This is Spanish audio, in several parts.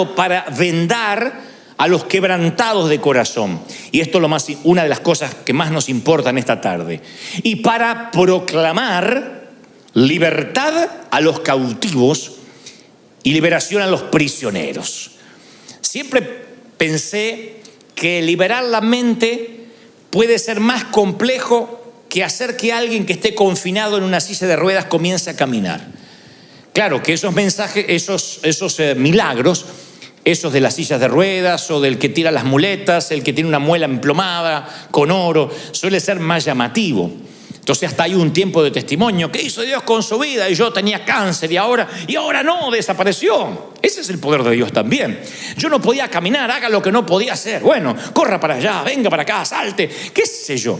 para vendar a los quebrantados de corazón. Y esto es una de las cosas que más nos importan esta tarde. Y para proclamar libertad a los cautivos y liberación a los prisioneros. Siempre pensé que liberar la mente puede ser más complejo que hacer que alguien que esté confinado en una silla de ruedas comience a caminar. Claro que esos mensajes, esos milagros, esos de las sillas de ruedas o del que tira las muletas, el que tiene una muela emplomada con oro, suele ser más llamativo. Entonces hasta hay un tiempo de testimonio. ¿Qué hizo Dios con su vida? Y yo tenía cáncer y ahora no, desapareció. Ese es el poder de Dios también. Yo no podía caminar, haga lo que no podía hacer. Bueno, corra para allá, venga para acá, salte, qué sé yo.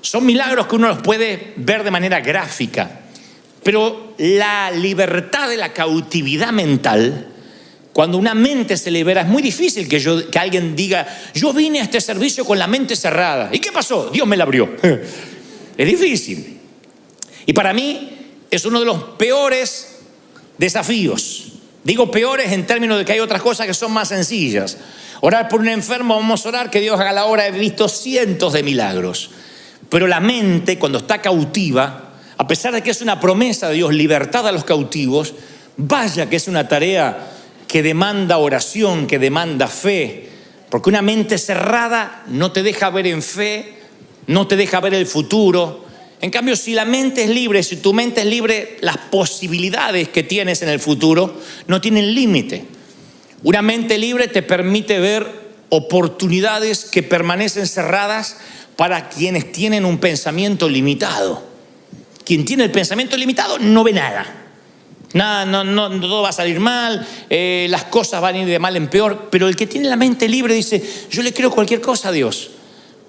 Son milagros que uno los puede ver de manera gráfica. Pero la libertad de la cautividad mental, cuando una mente se libera, es muy difícil que alguien diga, yo vine a este servicio con la mente cerrada. ¿Y qué pasó? Dios me la abrió. Es difícil. Y para mí es uno de los peores desafíos. Digo peores en términos de que hay otras cosas que son más sencillas. Orar por un enfermo, vamos a orar que Dios haga la obra. He visto cientos de milagros. Pero la mente, cuando está cautiva, a pesar de que es una promesa de Dios, libertad a los cautivos, vaya que es una tarea que demanda oración, que demanda fe. Porque una mente cerrada no te deja ver en fe, no te deja ver el futuro. En cambio, si la mente es libre, si tu mente es libre, las posibilidades que tienes en el futuro no tienen límite. Una mente libre te permite ver oportunidades que permanecen cerradas para quienes tienen un pensamiento limitado. Quien tiene el pensamiento limitado no ve nada. No, todo va a salir mal, las cosas van a ir de mal en peor. Pero el que tiene la mente libre dice, yo le creo cualquier cosa a Dios.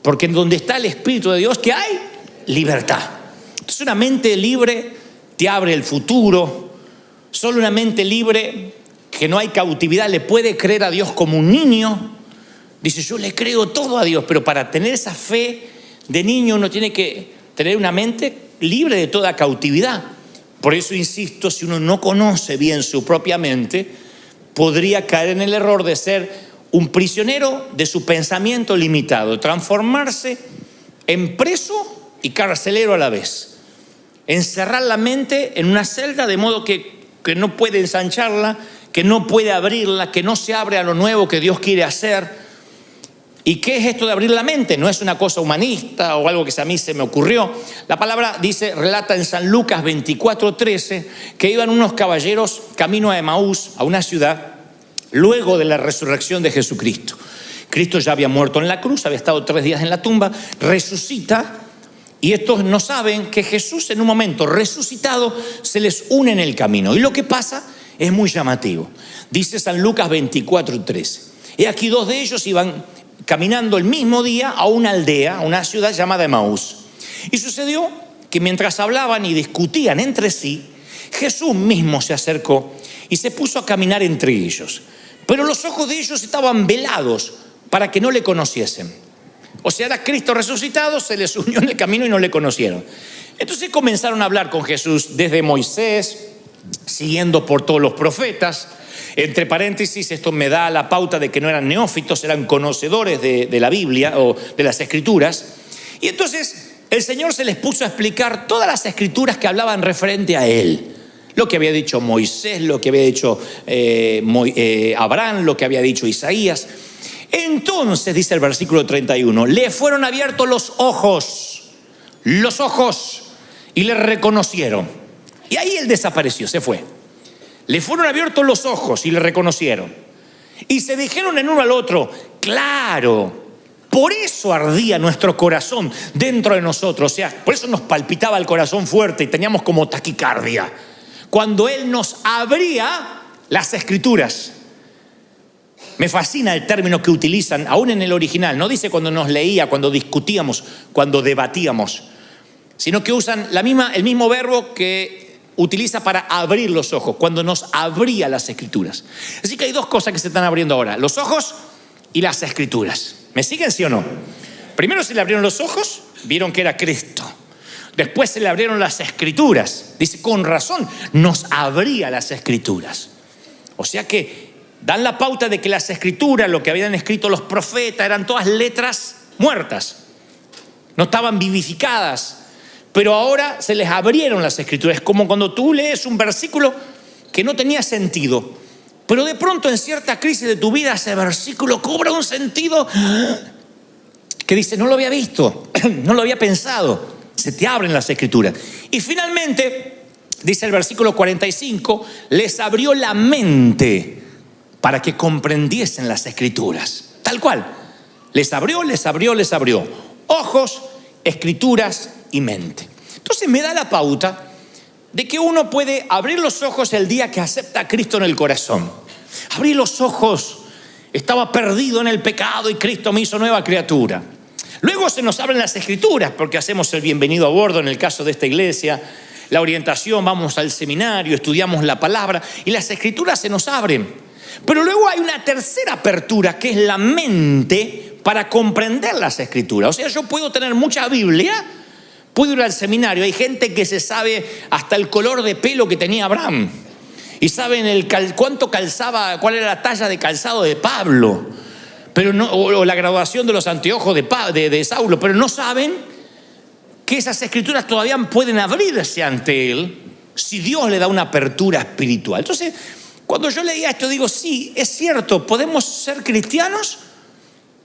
Porque en donde está el Espíritu de Dios, ¿qué hay? Libertad. Entonces una mente libre te abre el futuro. Solo una mente libre, que no hay cautividad, le puede creer a Dios como un niño. Dice, yo le creo todo a Dios. Pero para tener esa fe de niño uno tiene que tener una mente libre de toda cautividad. Por eso insisto, si uno no conoce bien su propia mente, podría caer en el error de ser un prisionero de su pensamiento limitado, transformarse en preso y carcelero a la vez. Encerrar la mente en una celda de modo que no puede ensancharla, que no puede abrirla, que no se abre a lo nuevo que Dios quiere hacer. ¿Y qué es esto de abrir la mente? No es una cosa humanista o algo que a mí se me ocurrió. La palabra relata en San Lucas 24:13 que iban unos caballeros camino a Emaús, a una ciudad, luego de la resurrección de Jesucristo. Cristo ya había muerto en la cruz, había estado 3 días en la tumba, resucita, y estos no saben que Jesús en un momento resucitado se les une en el camino. Y lo que pasa es muy llamativo. Dice San Lucas 24:13. Y aquí 2 de ellos iban caminando el mismo día a una aldea, a una ciudad llamada Emaús. Y sucedió que mientras hablaban y discutían entre sí, Jesús mismo se acercó y se puso a caminar entre ellos. Pero los ojos de ellos estaban velados para que no le conociesen. O sea, era Cristo resucitado, se les unió en el camino y no le conocieron. Entonces comenzaron a hablar con Jesús desde Moisés, siguiendo por todos los profetas. Entre paréntesis, esto me da la pauta de que no eran neófitos, eran conocedores de la Biblia o de las Escrituras. Y entonces el Señor se les puso a explicar todas las Escrituras que hablaban referente a Él. Lo que había dicho Moisés, lo que había dicho Abraham, lo que había dicho Isaías. Entonces, dice el versículo 31, le fueron abiertos los ojos, y le reconocieron. Y ahí él desapareció, se fue. Le fueron abiertos los ojos y le reconocieron. Y se dijeron en uno al otro, claro, por eso ardía nuestro corazón dentro de nosotros. O sea, por eso nos palpitaba el corazón fuerte y teníamos como taquicardia. Cuando Él nos abría las Escrituras. Me fascina el término que utilizan, aún en el original. No dice cuando nos leía, cuando discutíamos, cuando debatíamos, sino que usan el mismo verbo que utiliza para abrir los ojos, cuando nos abría las Escrituras. Así que hay 2 cosas que se están abriendo ahora: los ojos y las Escrituras. ¿Me siguen, sí o no? Primero se le abrieron los ojos, vieron que era Cristo. Después se le abrieron las Escrituras. Dice, con razón, nos abría las Escrituras. O sea que dan la pauta de que las escrituras, lo que habían escrito los profetas, eran todas letras muertas, no estaban vivificadas, pero ahora se les abrieron las escrituras. Es como cuando tú lees un versículo que no tenía sentido, pero de pronto en cierta crisis de tu vida ese versículo cobra un sentido que dice, no lo había visto, no lo había pensado. Se te abren las escrituras. Y finalmente, dice el versículo 45, les abrió la mente para que comprendiesen las escrituras. Tal cual. Les abrió. Ojos, escrituras y mente. Entonces me da la pauta de que uno puede abrir los ojos el día que acepta a Cristo en el corazón. Abrí los ojos, estaba perdido en el pecado y Cristo me hizo nueva criatura. Luego se nos abren las escrituras porque hacemos el bienvenido a bordo en el caso de esta iglesia, la orientación, vamos al seminario, estudiamos la palabra y las escrituras se nos abren. Pero luego hay una tercera apertura que es la mente para comprender las escrituras. O sea, yo puedo tener mucha Biblia, puedo ir al seminario, hay gente que se sabe hasta el color de pelo que tenía Abraham y saben cuánto calzaba, cuál era la talla de calzado de Pablo. Pero no, o la graduación de los anteojos de Saulo, pero no saben que esas escrituras todavía pueden abrirse ante él si Dios le da una apertura espiritual. Entonces, cuando yo leía esto, digo, sí, es cierto, podemos ser cristianos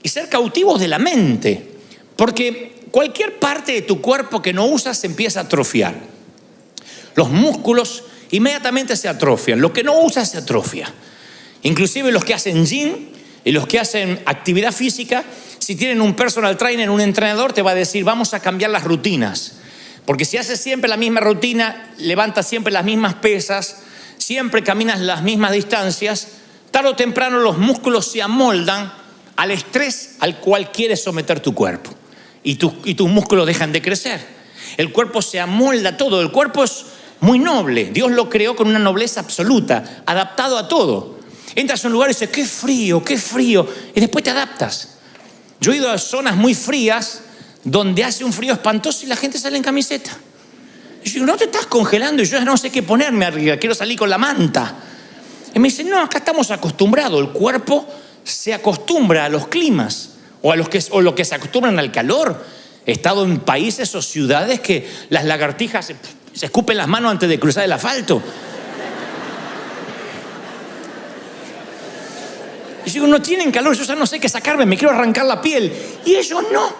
y ser cautivos de la mente, porque cualquier parte de tu cuerpo que no usas se empieza a atrofiar. Los músculos inmediatamente se atrofian, lo que no usas se atrofia. Inclusive los que hacen gym y los que hacen actividad física, si tienen un personal trainer, un entrenador, te va a decir, vamos a cambiar las rutinas. Porque si haces siempre la misma rutina, levantas siempre las mismas pesas, siempre caminas las mismas distancias, tarde o temprano los músculos se amoldan al estrés al cual quieres someter tu cuerpo. Y tus músculos dejan de crecer. El cuerpo se amolda a todo. El cuerpo es muy noble. Dios lo creó con una nobleza absoluta, adaptado a todo. Entras a un lugar y dices, qué frío, y después te adaptas. Yo he ido a zonas muy frías donde hace un frío espantoso y la gente sale en camiseta. Y yo digo, no te estás congelando y yo ya no sé qué ponerme arriba, quiero salir con la manta. Y me dicen, no, acá estamos acostumbrados, el cuerpo se acostumbra a los climas o lo que se acostumbran al calor. He estado en países o ciudades que las lagartijas se escupen las manos antes de cruzar el asfalto. Y yo digo, no tienen calor, yo ya no sé qué sacarme, me quiero arrancar la piel. Y ellos no.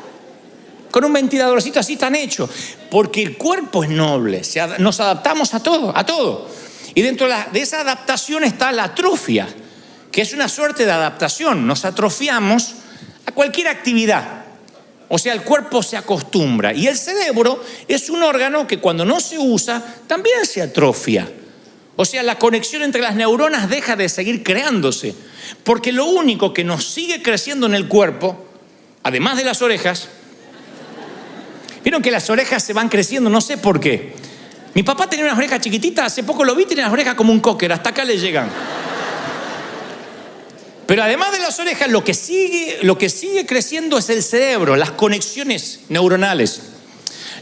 Con un ventiladorcito así tan hecho. Porque el cuerpo es noble, nos adaptamos a todo. Y dentro de esa adaptación está la atrofia, que es una suerte de adaptación. Nos atrofiamos a cualquier actividad. O sea, el cuerpo se acostumbra. Y el cerebro es un órgano que cuando no se usa, también se atrofia. O sea, la conexión entre las neuronas deja de seguir creándose. Porque lo único que nos sigue creciendo en el cuerpo, además de las orejas, vieron que las orejas se van creciendo, no sé por qué. Mi papá tenía unas orejas chiquititas, hace poco lo vi, tenía las orejas como un cocker, hasta acá le llegan. Pero además de las orejas, lo que sigue creciendo es el cerebro, las conexiones neuronales.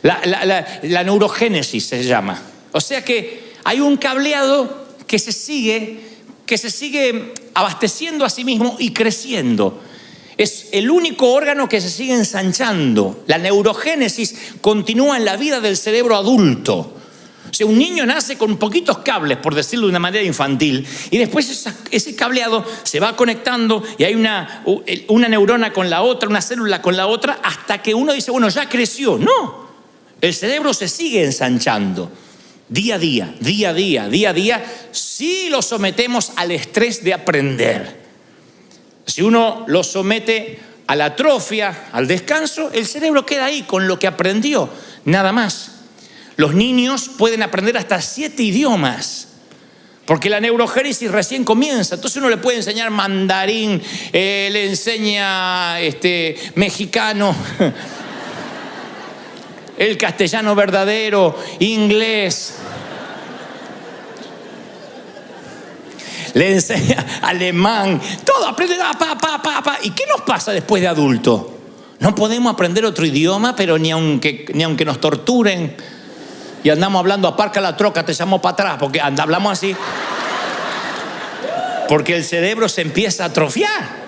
La neurogénesis se llama. O sea que hay un cableado que se sigue abasteciendo a sí mismo y creciendo. Es el único órgano que se sigue ensanchando. La neurogénesis continúa en la vida del cerebro adulto. O sea, un niño nace con poquitos cables, por decirlo de una manera infantil, y después ese cableado se va conectando y hay una neurona con la otra, una célula con la otra, hasta que uno dice, bueno, ya creció. No, el cerebro se sigue ensanchando. Día a día, si lo sometemos al estrés de aprender. Si uno lo somete a la atrofia, al descanso, el cerebro queda ahí con lo que aprendió, nada más. Los niños pueden aprender hasta 7 idiomas, porque la neurogénesis recién comienza. Entonces uno le puede enseñar mandarín, le enseña mexicano, el castellano verdadero, inglés. Le enseña alemán, todo, aprende, ¿Y qué nos pasa después de adulto? No podemos aprender otro idioma, pero ni aunque nos torturen y andamos hablando, aparca la troca, te llamo para atrás, porque hablamos así. Porque el cerebro se empieza a atrofiar.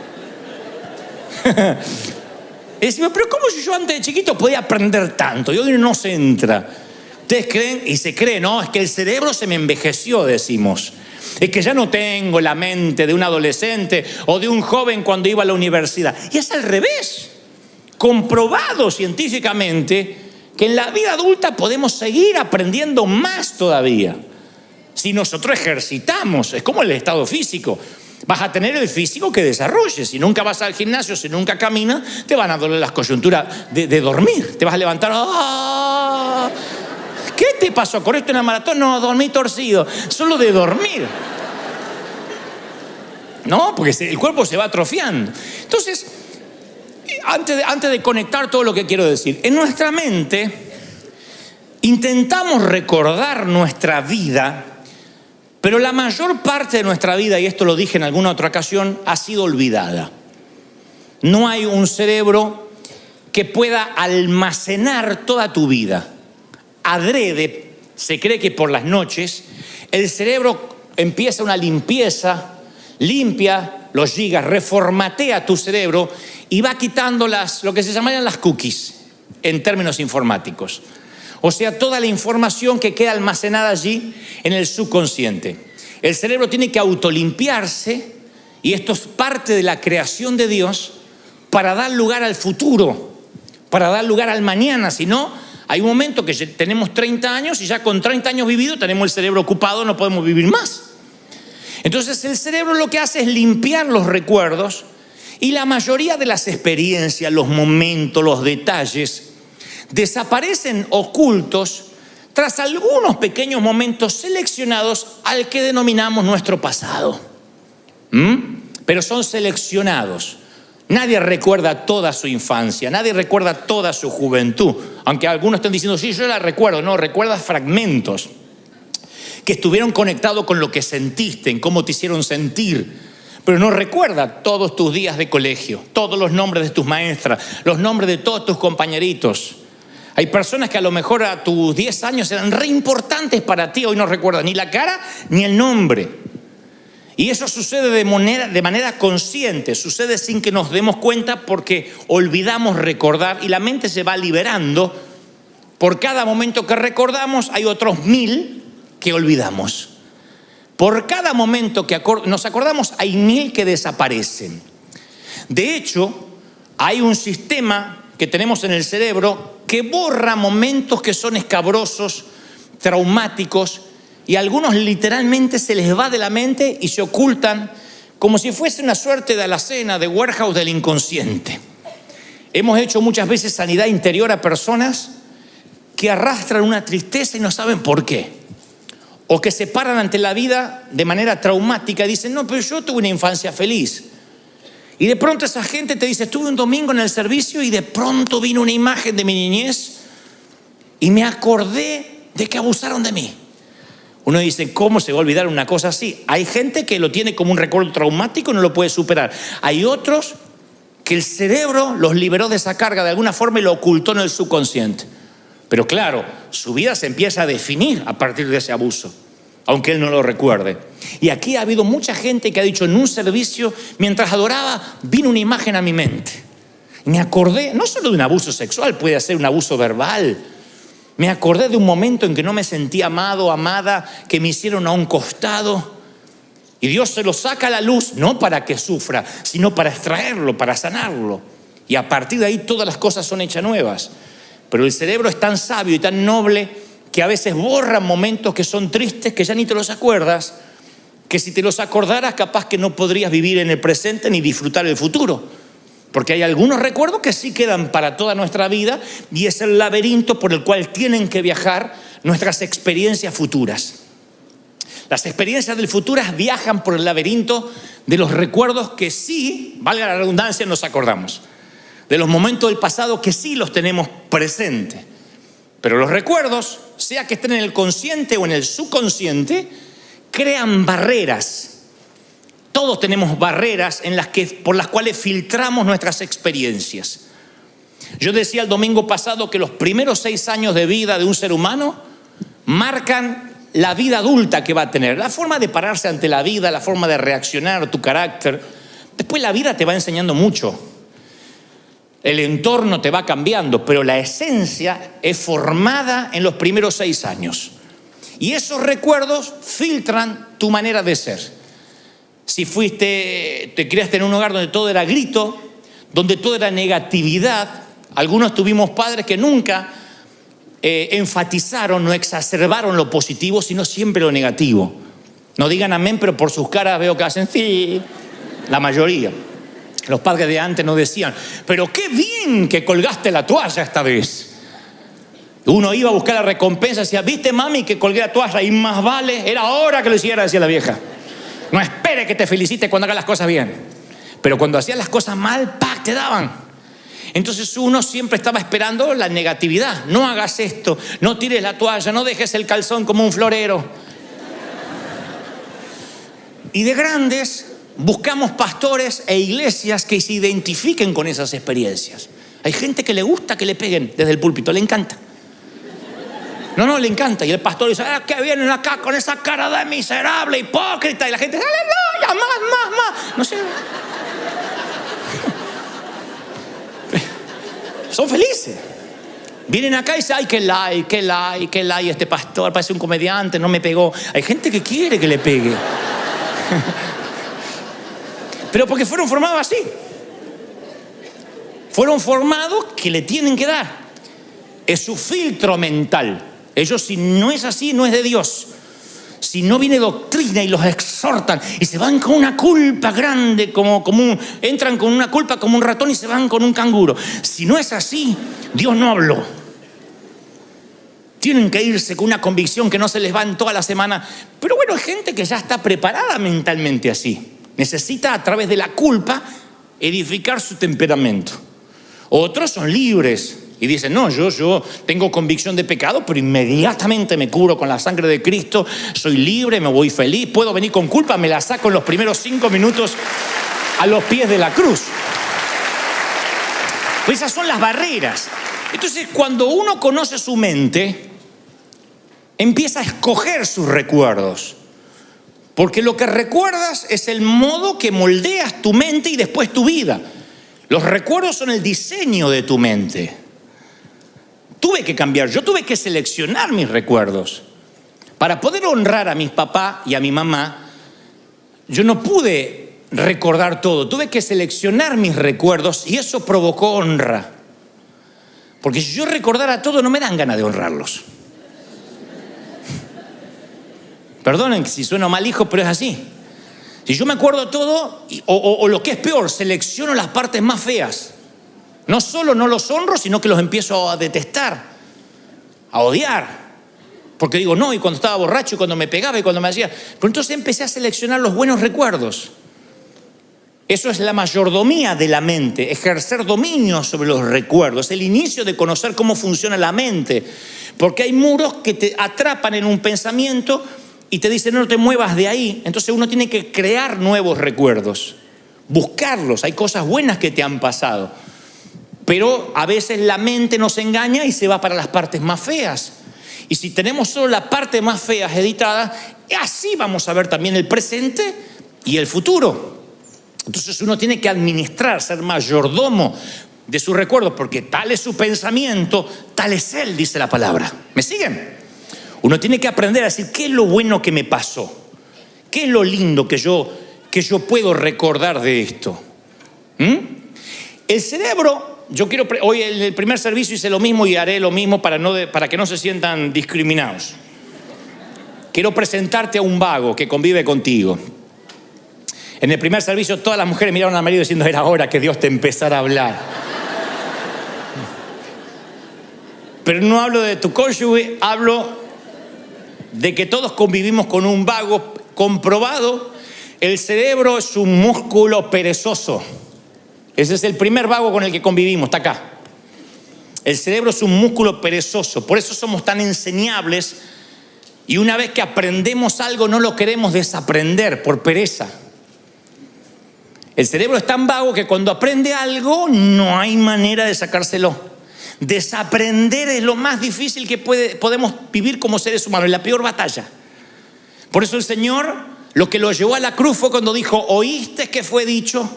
Y decimos, pero ¿cómo si yo antes de chiquito podía aprender tanto? Y hoy no se entra. Ustedes creen y se creen, no, es que el cerebro se me envejeció, decimos. Es que ya no tengo la mente de un adolescente o de un joven cuando iba a la universidad. Y es al revés. Comprobado científicamente que en la vida adulta podemos seguir aprendiendo más todavía. Si nosotros ejercitamos, es como el estado físico. Vas a tener el físico que desarrolles. Si nunca vas al gimnasio, si nunca caminas, te van a doler las coyunturas de dormir. Te vas a levantar. ¡Oh! ¿Qué te pasó? ¿Corriste una maratón? No, dormí torcido. Solo de dormir. No, porque el cuerpo se va atrofiando. Entonces, antes de conectar todo lo que quiero decir, en nuestra mente intentamos recordar nuestra vida, pero la mayor parte de nuestra vida, y esto lo dije en alguna otra ocasión, ha sido olvidada. No hay un cerebro que pueda almacenar toda tu vida. Adrede, se cree que por las noches, el cerebro empieza una limpieza, limpia los gigas, reformatea tu cerebro y va quitando lo que se llamarían las cookies en términos informáticos. O sea, toda la información que queda almacenada allí en el subconsciente. El cerebro tiene que autolimpiarse, y esto es parte de la creación de Dios, para dar lugar al futuro, para dar lugar al mañana. Si no, hay un momento que tenemos 30 años y ya con 30 años vividos tenemos el cerebro ocupado, no podemos vivir más. Entonces el cerebro lo que hace es limpiar los recuerdos, y la mayoría de las experiencias, los momentos, los detalles desaparecen ocultos tras algunos pequeños momentos seleccionados al que denominamos nuestro pasado. Pero son seleccionados. Nadie recuerda toda su infancia, nadie recuerda toda su juventud. Aunque algunos estén diciendo, sí, yo la recuerdo. No, recuerdas fragmentos que estuvieron conectados con lo que sentiste, en cómo te hicieron sentir. Pero no recuerda todos tus días de colegio, todos los nombres de tus maestras, los nombres de todos tus compañeritos. Hay personas que a lo mejor a tus 10 años eran re importantes para ti, hoy no recuerdan ni la cara ni el nombre. Y eso sucede de manera consciente, sucede sin que nos demos cuenta, porque olvidamos recordar y la mente se va liberando. Por cada momento que recordamos hay otros 1000 que olvidamos. Por cada momento que nos acordamos hay 1000 que desaparecen. De hecho, hay un sistema que tenemos en el cerebro que borra momentos que son escabrosos, traumáticos, y algunos literalmente se les va de la mente y se ocultan como si fuese una suerte de alacena, de warehouse del inconsciente. Hemos hecho muchas veces sanidad interior a personas que arrastran una tristeza y no saben por qué. O que se paran ante la vida de manera traumática y dicen, no, pero yo tuve una infancia feliz. Y de pronto esa gente te dice, estuve un domingo en el servicio y de pronto vino una imagen de mi niñez y me acordé de que abusaron de mí. Uno dice, ¿cómo se va a olvidar una cosa así? Hay gente que lo tiene como un recuerdo traumático y no lo puede superar. Hay otros que el cerebro los liberó de esa carga de alguna forma y lo ocultó en el subconsciente. Pero claro, su vida se empieza a definir a partir de ese abuso, aunque él no lo recuerde. Y aquí ha habido mucha gente que ha dicho, en un servicio, mientras adoraba, vino una imagen a mi mente. Me acordé, no solo de un abuso sexual, puede ser un abuso verbal. Me acordé de un momento en que no me sentí amado, amada, que me hicieron a un costado. Y Dios se lo saca a la luz, no para que sufra, sino para extraerlo, para sanarlo. Y a partir de ahí todas las cosas son hechas nuevas. Pero el cerebro es tan sabio y tan noble que a veces borra momentos que son tristes, que ya ni te los acuerdas, que si te los acordaras capaz que no podrías vivir en el presente ni disfrutar el futuro. Porque hay algunos recuerdos que sí quedan para toda nuestra vida y es el laberinto por el cual tienen que viajar nuestras experiencias futuras. Las experiencias del futuro viajan por el laberinto de los recuerdos que sí, valga la redundancia, nos acordamos. De los momentos del pasado que sí los tenemos presentes. Pero los recuerdos, sea que estén en el consciente o en el subconsciente, crean barreras. Todos tenemos barreras por las cuales filtramos nuestras experiencias. Yo decía el domingo pasado que los primeros 6 años de vida de un ser humano marcan la vida adulta que va a tener, la forma de pararse ante la vida, la forma de reaccionar, tu carácter. Después la vida te va enseñando mucho. El entorno te va cambiando, pero la esencia es formada en los primeros 6 años. Y esos recuerdos filtran tu manera de ser. Si te criaste en un hogar donde todo era grito, donde todo era negatividad, algunos tuvimos padres que nunca enfatizaron, no exacerbaron lo positivo, sino siempre lo negativo. No digan amén, pero por sus caras veo que hacen sí, la mayoría. Los padres de antes no decían, pero qué bien que colgaste la toalla esta vez. Uno iba a buscar la recompensa, decía, ¿viste, mami, que colgué la toalla? Y más vale, era hora que lo hiciera, decía la vieja. No espere que te felicite cuando hagas las cosas bien. Pero cuando hacías las cosas mal, ¡pac!, te daban. Entonces uno siempre estaba esperando la negatividad. No hagas esto, no tires la toalla, no dejes el calzón como un florero. Y de grandes buscamos pastores e iglesias que se identifiquen con esas experiencias. Hay gente que le gusta que le peguen desde el púlpito, le encanta. No, le encanta. Y el pastor dice, que vienen acá con esa cara de miserable, hipócrita. Y la gente, aleluya, más. No sé. Son felices. Vienen acá y dicen, ay, qué like, este pastor parece un comediante, no me pegó. Hay gente que quiere que le pegue. Pero porque fueron formados así. Fueron formados que le tienen que dar. Es su filtro mental. Ellos, si no es así, no es de Dios. Si no viene doctrina y los exhortan y se van con una culpa grande, entran con una culpa como un ratón y se van con un canguro. Si no es así, Dios no habló. Tienen que irse con una convicción que no se les va en toda la semana. Pero bueno, hay gente que ya está preparada mentalmente así. Necesita a través de la culpa edificar su temperamento. Otros son libres y dicen, no, yo tengo convicción de pecado, pero inmediatamente me cubro con la sangre de Cristo, soy libre, me voy feliz, puedo venir con culpa, me la saco en los primeros 5 minutos a los pies de la cruz. Pues esas son las barreras. Entonces, cuando uno conoce su mente, empieza a escoger sus recuerdos. Porque lo que recuerdas es el modo que moldeas tu mente y después tu vida. Los recuerdos son el diseño de tu mente. Tuve que cambiar, yo tuve que seleccionar mis recuerdos. Para poder honrar a mis papás y a mi mamá, yo no pude recordar todo. Tuve que seleccionar mis recuerdos y eso provocó honra. Porque si yo recordara todo, no me dan ganas de honrarlos. Perdonen si sueno mal hijo, pero es así. Si yo me acuerdo todo, o lo que es peor, selecciono las partes más feas. No solo no los honro, sino que los empiezo a detestar, a odiar. Porque digo, no, y cuando estaba borracho, y cuando me pegaba, y cuando me hacía... Pero entonces empecé a seleccionar los buenos recuerdos. Eso es la mayordomía de la mente, ejercer dominio sobre los recuerdos, el inicio de conocer cómo funciona la mente. Porque hay muros que te atrapan en un pensamiento y te dicen no te muevas de ahí. Entonces uno tiene que crear nuevos recuerdos, buscarlos. Hay cosas buenas que te han pasado, pero a veces la mente nos engaña y se va para las partes más feas. Y si tenemos solo la parte más fea editada, así vamos a ver también el presente y el futuro. Entonces uno tiene que administrar, ser mayordomo de sus recuerdos, porque tal es su pensamiento, tal es él, dice la palabra. ¿Me siguen? Uno tiene que aprender a decir, ¿qué es lo bueno que me pasó? ¿Qué es lo lindo que yo puedo recordar de esto? El cerebro, hoy en el primer servicio hice lo mismo y haré lo mismo para que no se sientan discriminados. Quiero presentarte a un vago que convive contigo. En el primer servicio todas las mujeres miraron al marido diciendo, era hora que Dios te empezara a hablar. Pero no hablo de tu cónyuge, hablo de que todos convivimos con un vago comprobado. El cerebro es un músculo perezoso. Ese es el primer vago con el que convivimos, está acá. El cerebro es un músculo perezoso, por eso somos tan enseñables y una vez que aprendemos algo no lo queremos desaprender por pereza. El cerebro es tan vago que cuando aprende algo no hay manera de sacárselo. Desaprender es lo más difícil que podemos vivir como seres humanos, es la peor batalla. Por eso el Señor lo que lo llevó a la cruz fue cuando dijo: oíste que fue dicho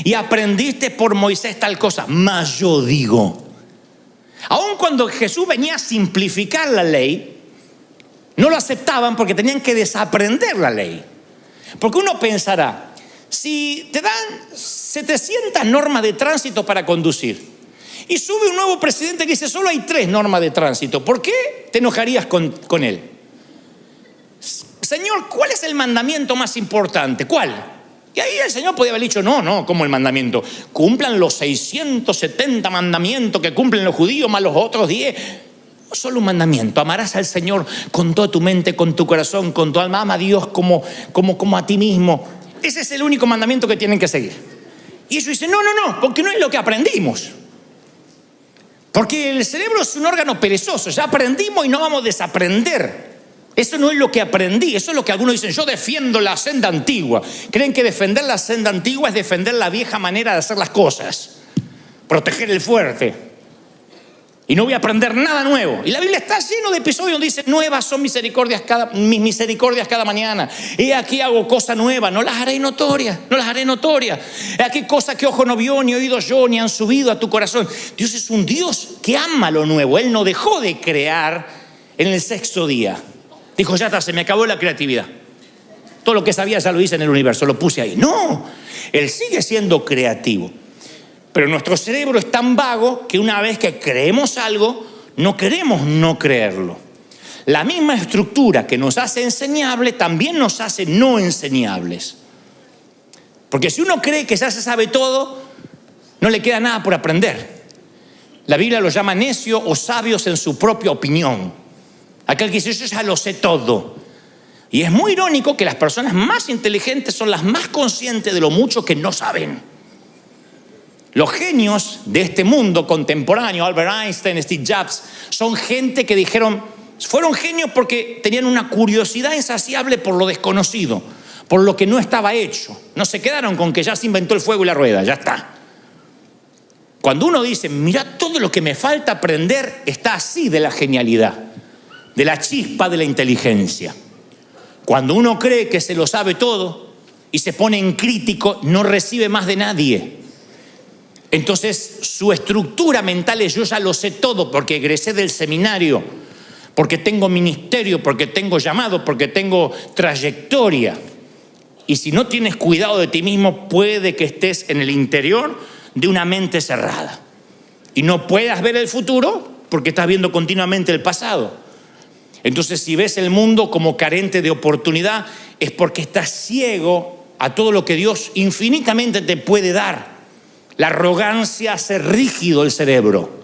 y aprendiste por Moisés tal cosa, mas yo digo. Aun cuando Jesús venía a simplificar la ley, no lo aceptaban porque tenían que desaprender la ley. Porque uno pensará, si te dan 700 normas de tránsito para conducir y sube un nuevo presidente que dice solo hay 3 normas de tránsito, ¿por qué te enojarías con él? Señor, ¿cuál es el mandamiento más importante? ¿Cuál? Y ahí el Señor podía haber dicho: no, como el mandamiento, cumplan los 670 mandamientos que cumplen los judíos más los otros 10. No solo un mandamiento: amarás al Señor con toda tu mente, con tu corazón, con tu alma. Ama a Dios como a ti mismo. Ese es el único mandamiento que tienen que seguir. Y ellos dicen: no, porque no es lo que aprendimos. Porque el cerebro es un órgano perezoso. Ya aprendimos y no vamos a desaprender. Eso no es lo que aprendí. Eso es lo que algunos dicen: yo defiendo la senda antigua. Creen que defender la senda antigua es defender la vieja manera de hacer las cosas, proteger el fuerte, y no voy a aprender nada nuevo. Y la Biblia está lleno de episodios donde dice: nuevas son mis misericordias cada mañana. He aquí hago cosa nueva, no las haré notorias. He aquí cosa que ojo no vio, ni oído yo, ni han subido a tu corazón. Dios es un Dios que ama lo nuevo. Él no dejó de crear en el 6º día. Dijo: ya está, se me acabó la creatividad. Todo lo que sabía ya lo hice en el universo, lo puse ahí. No, Él sigue siendo creativo. Pero nuestro cerebro es tan vago que una vez que creemos algo, no queremos no creerlo. La misma estructura que nos hace enseñable también nos hace no enseñables. Porque si uno cree que ya se sabe todo, no le queda nada por aprender. La Biblia lo llama necio o sabios en su propia opinión. Aquel que dice: yo ya lo sé todo. Y es muy irónico que las personas más inteligentes son las más conscientes de lo mucho que no saben. Los genios de este mundo contemporáneo, Albert Einstein, Steve Jobs, son gente que fueron genios porque tenían una curiosidad insaciable por lo desconocido, por lo que no estaba hecho. No se quedaron con que ya se inventó el fuego y la rueda, ya está. Cuando uno dice: mira, todo lo que me falta aprender está así de la genialidad, de la chispa de la inteligencia. Cuando uno cree que se lo sabe todo y se pone en crítico, no recibe más de nadie. Entonces su estructura mental es: yo ya lo sé todo porque egresé del seminario, porque tengo ministerio, porque tengo llamado, porque tengo trayectoria. Y si no tienes cuidado de ti mismo, puede que estés en el interior de una mente cerrada y no puedas ver el futuro porque estás viendo continuamente el pasado. Entonces, si ves el mundo como carente de oportunidad, es porque estás ciego a todo lo que Dios infinitamente te puede dar. La arrogancia hace rígido el cerebro.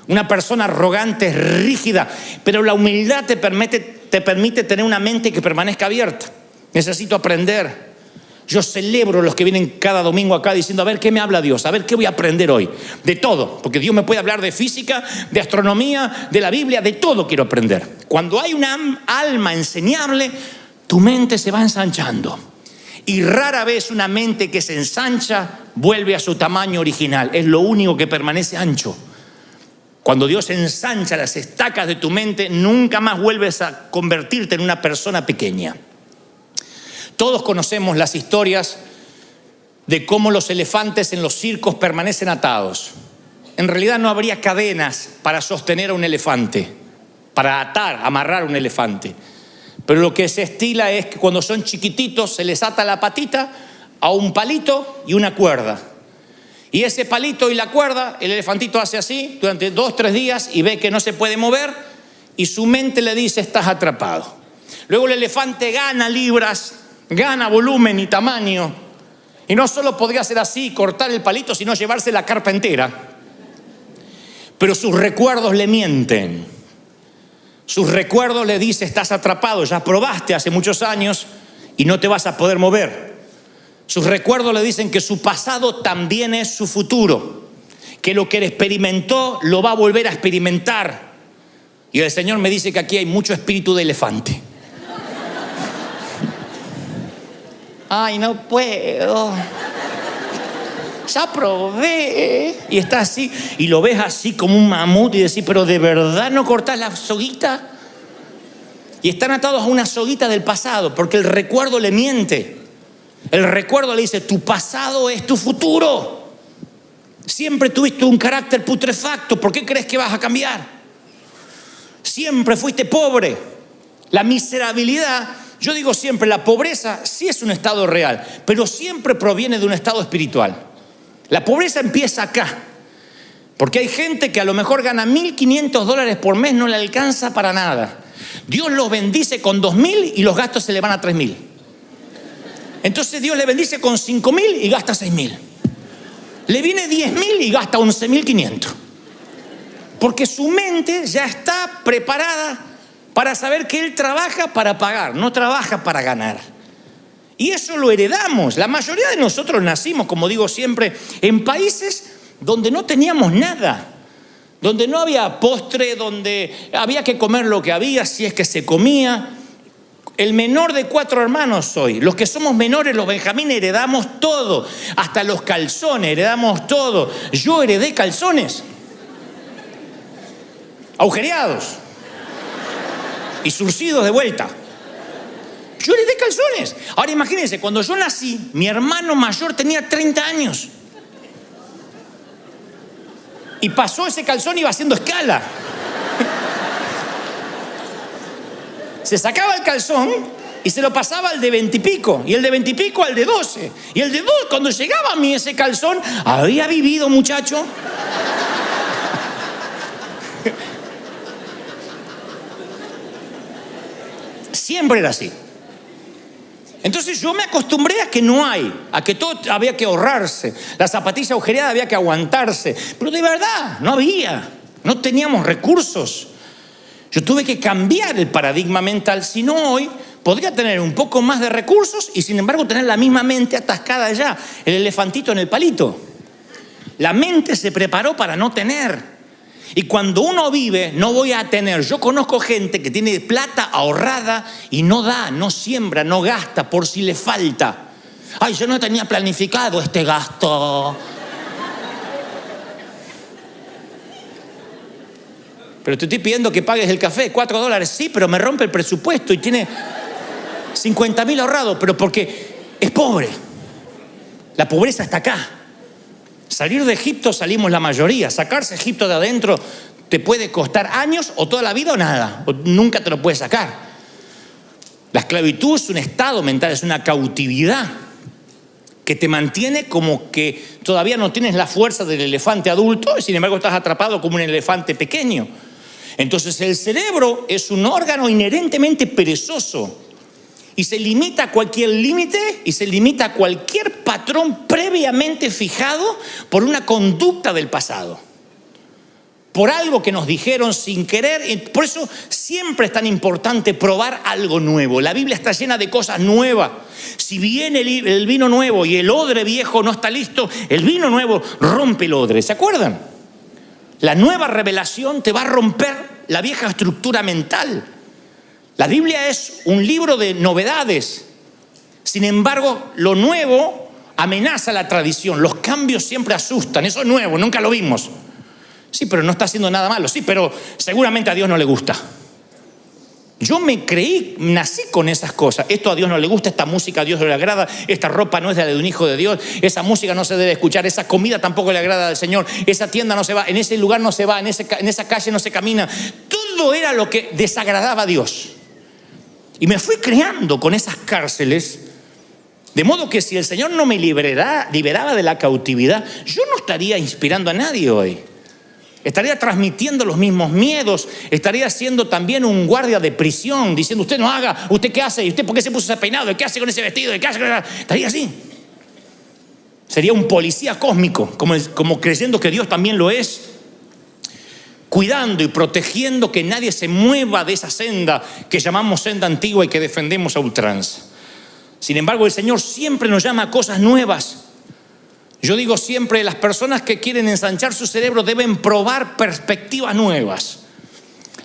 Una persona arrogante es rígida, pero la humildad te permite tener una mente que permanezca abierta. Necesito aprender. Yo celebro los que vienen cada domingo acá diciendo: a ver, ¿qué me habla Dios? A ver, ¿qué voy a aprender hoy? De todo, porque Dios me puede hablar de física, de astronomía, de la Biblia, de todo quiero aprender. Cuando hay una alma enseñable, tu mente se va ensanchando. Y rara vez una mente que se ensancha vuelve a su tamaño original. Es lo único que permanece ancho. Cuando Dios ensancha las estacas de tu mente, nunca más vuelves a convertirte en una persona pequeña. Todos conocemos las historias de cómo los elefantes en los circos permanecen atados. En realidad no habría cadenas para sostener a un elefante, para amarrar a un elefante. Pero lo que se estila es que cuando son chiquititos se les ata la patita a un palito y una cuerda. Y ese palito y la cuerda, el elefantito hace así durante 2-3 días y ve que no se puede mover y su mente le dice: estás atrapado. Luego el elefante gana libras, gana volumen y tamaño, y no solo podría hacer así, cortar el palito, sino llevarse la carpa entera. Pero sus recuerdos le mienten. Sus recuerdos le dicen: estás atrapado, ya probaste hace muchos años y no te vas a poder mover. Sus recuerdos le dicen que su pasado también es su futuro, que lo que él experimentó lo va a volver a experimentar. Y el Señor me dice que aquí hay mucho espíritu de elefante. Ay, no puedo. Ya probé. Y está así, y lo ves así como un mamut y decís: pero ¿de verdad no cortás la soguita? Y están atados a una soguita del pasado, porque el recuerdo le miente. El recuerdo le dice, tu pasado es tu futuro. Siempre tuviste un carácter putrefacto, ¿por qué crees que vas a cambiar? Siempre fuiste pobre. La miserabilidad, yo digo siempre, la pobreza sí es un estado real, pero siempre proviene de un estado espiritual. La pobreza empieza acá, porque hay gente que a lo mejor gana $1.500 por mes, no le alcanza para nada. Dios los bendice con 2.000 y los gastos se le van a 3.000. Entonces Dios le bendice con 5.000 y gasta 6.000. Le viene 10.000 y gasta 11.500. Porque su mente ya está preparada para saber que él trabaja para pagar, no trabaja para ganar. Y eso lo heredamos. La mayoría de nosotros nacimos, como digo siempre, en países donde no teníamos nada, donde no había postre, donde había que comer lo que había, si es que se comía. El menor de 4 hermanos soy. Los que somos menores, los benjamines, heredamos todo. Hasta los calzones, heredamos todo. Yo heredé calzones. Agujereados. Y surcidos de vuelta. Yo heredé calzones. Ahora imagínense, cuando yo nací, mi hermano mayor tenía 30 años. Y pasó ese calzón y iba haciendo escala. Se sacaba el calzón y se lo pasaba al de 20 y pico. Y el de 20 y pico al de 12. Y el de 2, cuando llegaba a mí ese calzón, había vivido, muchacho. Siempre era así. Entonces yo me acostumbré a que no hay, a que todo había que ahorrarse. La zapatilla agujereada había que aguantarse. Pero de verdad, no había. No teníamos recursos. Yo tuve que cambiar el paradigma mental. Si no, hoy podría tener un poco más de recursos y sin embargo tener la misma mente atascada allá. El elefantito en el palito. La mente se preparó para no tener. Y cuando uno vive, no voy a tener. Yo conozco gente que tiene plata ahorrada y no da, no siembra, no gasta por si le falta. Ay, yo no tenía planificado este gasto. Pero te estoy pidiendo que pagues el café, $4. Sí, pero me rompe el presupuesto y tiene 50.000 ahorrados, pero porque es pobre. La pobreza está acá. Salir de Egipto salimos la mayoría. Sacarse Egipto de adentro te puede costar años o toda la vida o nada. O nunca te lo puedes sacar. La esclavitud es un estado mental, es una cautividad que te mantiene como que todavía no tienes la fuerza del elefante adulto y sin embargo estás atrapado como un elefante pequeño. Entonces el cerebro es un órgano inherentemente perezoso. Y se limita a cualquier límite y se limita a cualquier patrón previamente fijado por una conducta del pasado. Por algo que nos dijeron sin querer. Por eso siempre es tan importante probar algo nuevo. La Biblia está llena de cosas nuevas. Si viene el vino nuevo y el odre viejo no está listo, el vino nuevo rompe el odre. ¿Se acuerdan? La nueva revelación te va a romper la vieja estructura mental. La Biblia es un libro de novedades. Sin embargo, lo nuevo amenaza la tradición. Los cambios siempre asustan. Eso es nuevo, nunca lo vimos. Sí, pero no está haciendo nada malo. Sí, pero seguramente a Dios no le gusta. Yo me creí, nací con esas cosas. Esto a Dios no le gusta, esta música a Dios no le agrada, esta ropa no es la de un hijo de Dios, esa música no se debe escuchar, esa comida tampoco le agrada al Señor, esa tienda no se va, en ese lugar no se va, en esa calle no se camina. Todo era lo que desagradaba a Dios. Y me fui creando con esas cárceles, de modo que si el Señor no me liberaba de la cautividad, yo no estaría inspirando a nadie hoy. Estaría transmitiendo los mismos miedos, estaría siendo también un guardia de prisión, diciendo, usted no haga, usted qué hace, y usted por qué se puso ese peinado, qué hace con ese vestido, qué hace con esa... Estaría así. Sería un policía cósmico, como creyendo que Dios también lo es, cuidando y protegiendo que nadie se mueva de esa senda que llamamos senda antigua y que defendemos a ultranza. Sin embargo, el Señor siempre nos llama a cosas nuevas. Yo digo siempre, las personas que quieren ensanchar su cerebro deben probar perspectivas nuevas,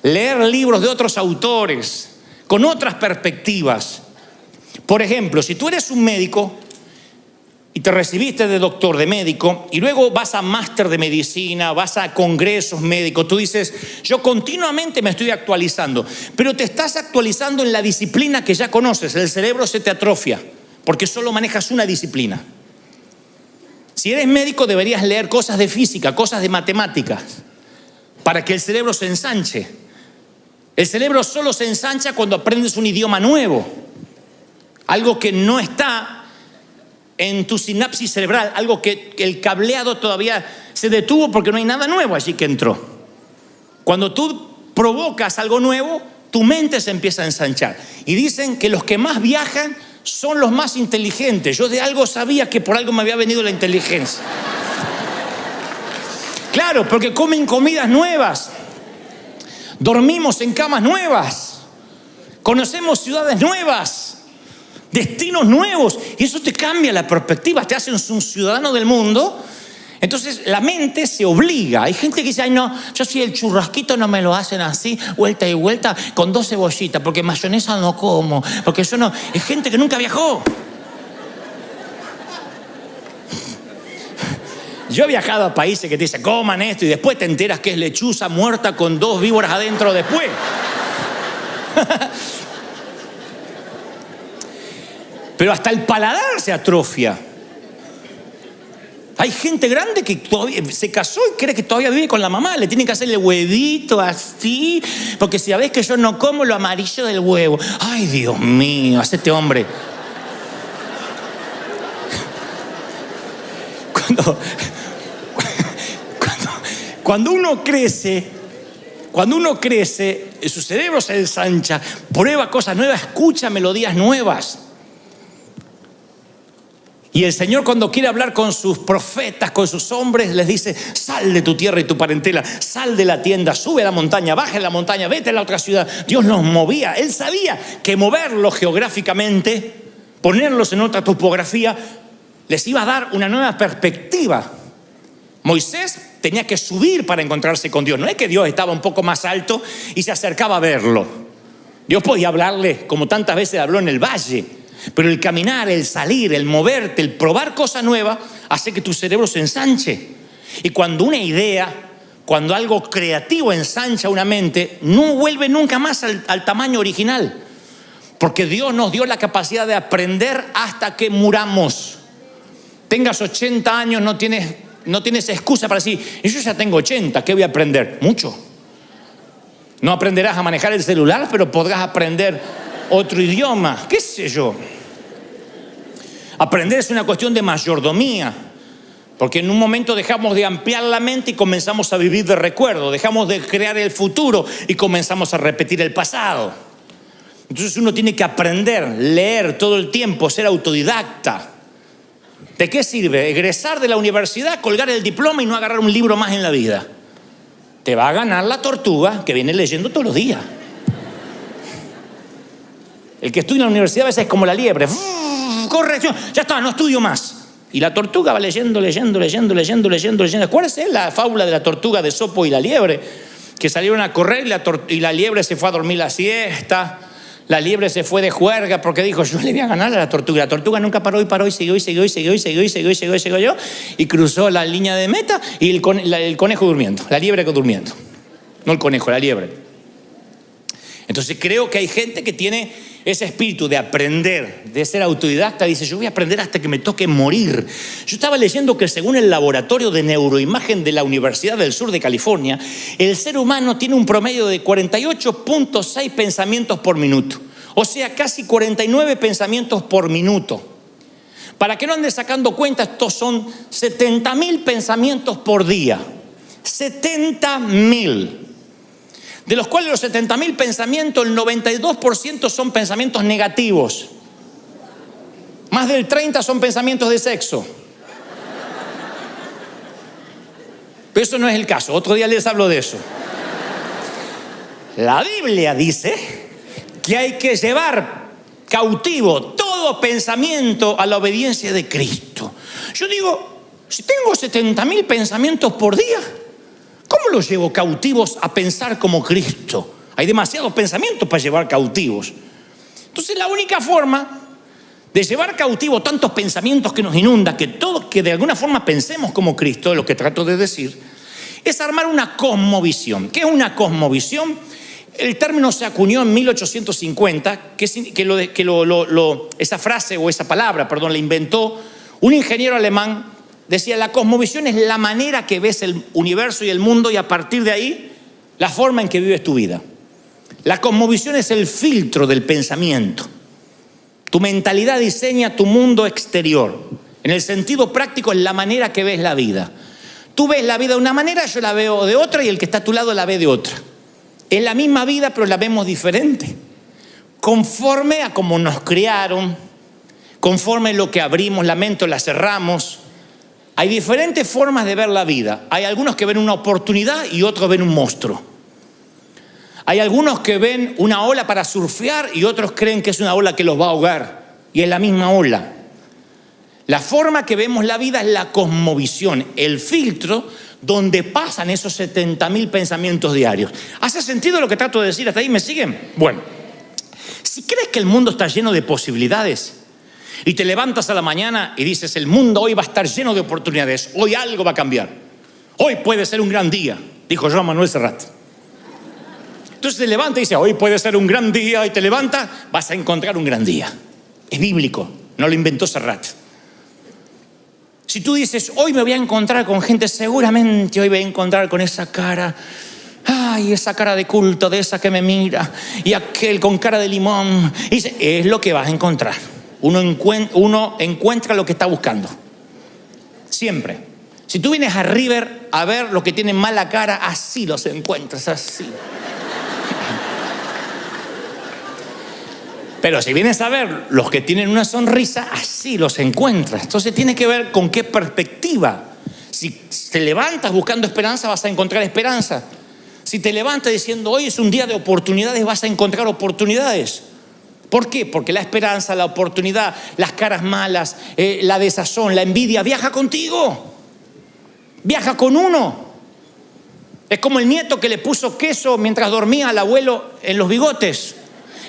leer libros de otros autores, con otras perspectivas. Por ejemplo, si tú eres un médico, y te recibiste de doctor, de médico, y luego vas a máster de medicina, vas a congresos médicos, tú dices, yo continuamente me estoy actualizando, pero te estás actualizando en la disciplina que ya conoces, el cerebro se te atrofia, porque solo manejas una disciplina. Si eres médico deberías leer cosas de física, cosas de matemáticas, para que el cerebro se ensanche. El cerebro solo se ensancha cuando aprendes un idioma nuevo, algo que no está en tu sinapsis cerebral, algo que el cableado todavía se detuvo porque no hay nada nuevo allí que entró. Cuando tú provocas algo nuevo, tu mente se empieza a ensanchar. Y dicen que los que más viajan son los más inteligentes. Yo de algo sabía que por algo me había venido la inteligencia. Claro, porque comen comidas nuevas, dormimos en camas nuevas, conocemos ciudades nuevas, destinos nuevos, y eso te cambia la perspectiva, te hace un ciudadano del mundo. Entonces la mente se obliga. Hay gente que dice, ay no, yo si el churrasquito no me lo hacen así, vuelta y vuelta, con 2 cebollitas, porque mayonesa no como, porque yo no. Es gente que nunca viajó. Yo he viajado a países que te dicen, coman esto, y después te enteras que es lechuza muerta con 2 víboras adentro después. Pero hasta el paladar se atrofia. Hay gente grande que todavía se casó y cree que todavía vive con la mamá. Le tienen que hacerle huevito así, porque si sabés que yo no como lo amarillo del huevo. Ay, Dios mío, hacete hombre. Cuando uno crece, su cerebro se ensancha, prueba cosas nuevas, escucha melodías nuevas. Y el Señor, cuando quiere hablar con sus profetas, con sus hombres, les dice, sal de tu tierra y tu parentela, sal de la tienda, sube a la montaña, baja en la montaña, vete a la otra ciudad. Dios los movía. Él sabía que moverlos geográficamente, ponerlos en otra topografía, les iba a dar una nueva perspectiva. Moisés tenía que subir para encontrarse con Dios. No es que Dios estaba un poco más alto y se acercaba a verlo. Dios podía hablarle como tantas veces habló en el valle. Pero el caminar, el salir, el moverte, el probar cosas nuevas hace que tu cerebro se ensanche. Y cuando una idea, cuando algo creativo ensancha una mente, no vuelve nunca más al tamaño original. Porque Dios nos dio la capacidad de aprender hasta que muramos. Tengas 80 años, no tienes excusa para decir, yo ya tengo 80, ¿qué voy a aprender? Mucho. No aprenderás a manejar el celular, pero podrás aprender otro idioma, qué sé yo. Aprender es una cuestión de mayordomía, porque en un momento dejamos de ampliar la mente y comenzamos a vivir de recuerdo, dejamos de crear el futuro y comenzamos a repetir el pasado. Entonces uno tiene que aprender, leer todo el tiempo, ser autodidacta. ¿De qué sirve egresar de la universidad, colgar el diploma y no agarrar un libro más en la vida? Te va a ganar la tortuga que viene leyendo todos los días. El que estudia en la universidad a veces es como la liebre. Corrección, ya está, no estudio más. Y la tortuga va leyendo. Acuérdense la fábula de la tortuga de Esopo y la liebre, que salieron a correr y la liebre se fue a dormir la siesta. La liebre se fue de juerga porque dijo, yo le voy a ganar a la tortuga. La tortuga nunca paró y siguió yo, y cruzó la línea de meta y el conejo durmiendo, la liebre durmiendo. No el conejo, la liebre. Entonces creo que hay gente que tiene ese espíritu de aprender, de ser autodidacta. Dice, yo voy a aprender hasta que me toque morir. Yo estaba leyendo que según el laboratorio de neuroimagen de la Universidad del Sur de California, el ser humano tiene un promedio de 48.6 pensamientos por minuto. O sea, casi 49 pensamientos por minuto. Para que no andes sacando cuenta, estos son 70,000 pensamientos por día. 70,000. De los cuales los 70,000 pensamientos, el 92% son pensamientos negativos. Más del 30% son pensamientos de sexo. Pero eso no es el caso. Otro día les hablo de eso. La Biblia dice que hay que llevar cautivo todo pensamiento a la obediencia de Cristo. Yo digo, si tengo 70,000 pensamientos por día, ¿cómo los llevo cautivos a pensar como Cristo? Hay demasiados pensamientos para llevar cautivos. Entonces la única forma de llevar cautivo tantos pensamientos que nos inundan, que de alguna forma pensemos como Cristo, es lo que trato de decir, es armar una cosmovisión. ¿Qué es una cosmovisión? El término se acuñó en 1850, esa frase o esa palabra, la inventó un ingeniero alemán. Decía, la cosmovisión es la manera que ves el universo y el mundo y a partir de ahí, la forma en que vives tu vida. La cosmovisión es el filtro del pensamiento. Tu mentalidad diseña tu mundo exterior. En el sentido práctico es la manera que ves la vida. Tú ves la vida de una manera, yo la veo de otra y el que está a tu lado la ve de otra. Es la misma vida, pero la vemos diferente. Conforme a cómo nos criaron, conforme a lo que abrimos la mente o la cerramos. Hay diferentes formas de ver la vida. Hay algunos que ven una oportunidad y otros ven un monstruo. Hay algunos que ven una ola para surfear y otros creen que es una ola que los va a ahogar. Y es la misma ola. La forma que vemos la vida es la cosmovisión, el filtro donde pasan esos 70.000 pensamientos diarios. ¿Hace sentido lo que trato de decir hasta ahí? ¿Me siguen? Bueno, si crees que el mundo está lleno de posibilidades y te levantas a la mañana y dices, el mundo hoy va a estar lleno de oportunidades, hoy algo va a cambiar, hoy puede ser un gran día, dijo Joan Manuel Serrat. Entonces te levanta y dice, hoy puede ser un gran día, y te levanta, vas a encontrar un gran día. Es bíblico, no lo inventó Serrat. Si tú dices, hoy me voy a encontrar con gente, seguramente hoy voy a encontrar con esa cara, ay, esa cara de culto, de esa que me mira, y aquel con cara de limón. Y dice, es lo que vas a encontrar. Uno encuentra lo que está buscando. Siempre. Si tú vienes a River a ver los que tienen mala cara, así los encuentras, así. Pero si vienes a ver los que tienen una sonrisa, así los encuentras. Entonces tiene que ver con qué perspectiva. Si te levantas buscando esperanza, vas a encontrar esperanza. Si te levantas diciendo, hoy es un día de oportunidades, vas a encontrar oportunidades. ¿Por qué? Porque la esperanza, la oportunidad, las caras malas, la desazón, la envidia, viaja contigo. Viaja con uno. Es como el nieto que le puso queso mientras dormía al abuelo en los bigotes.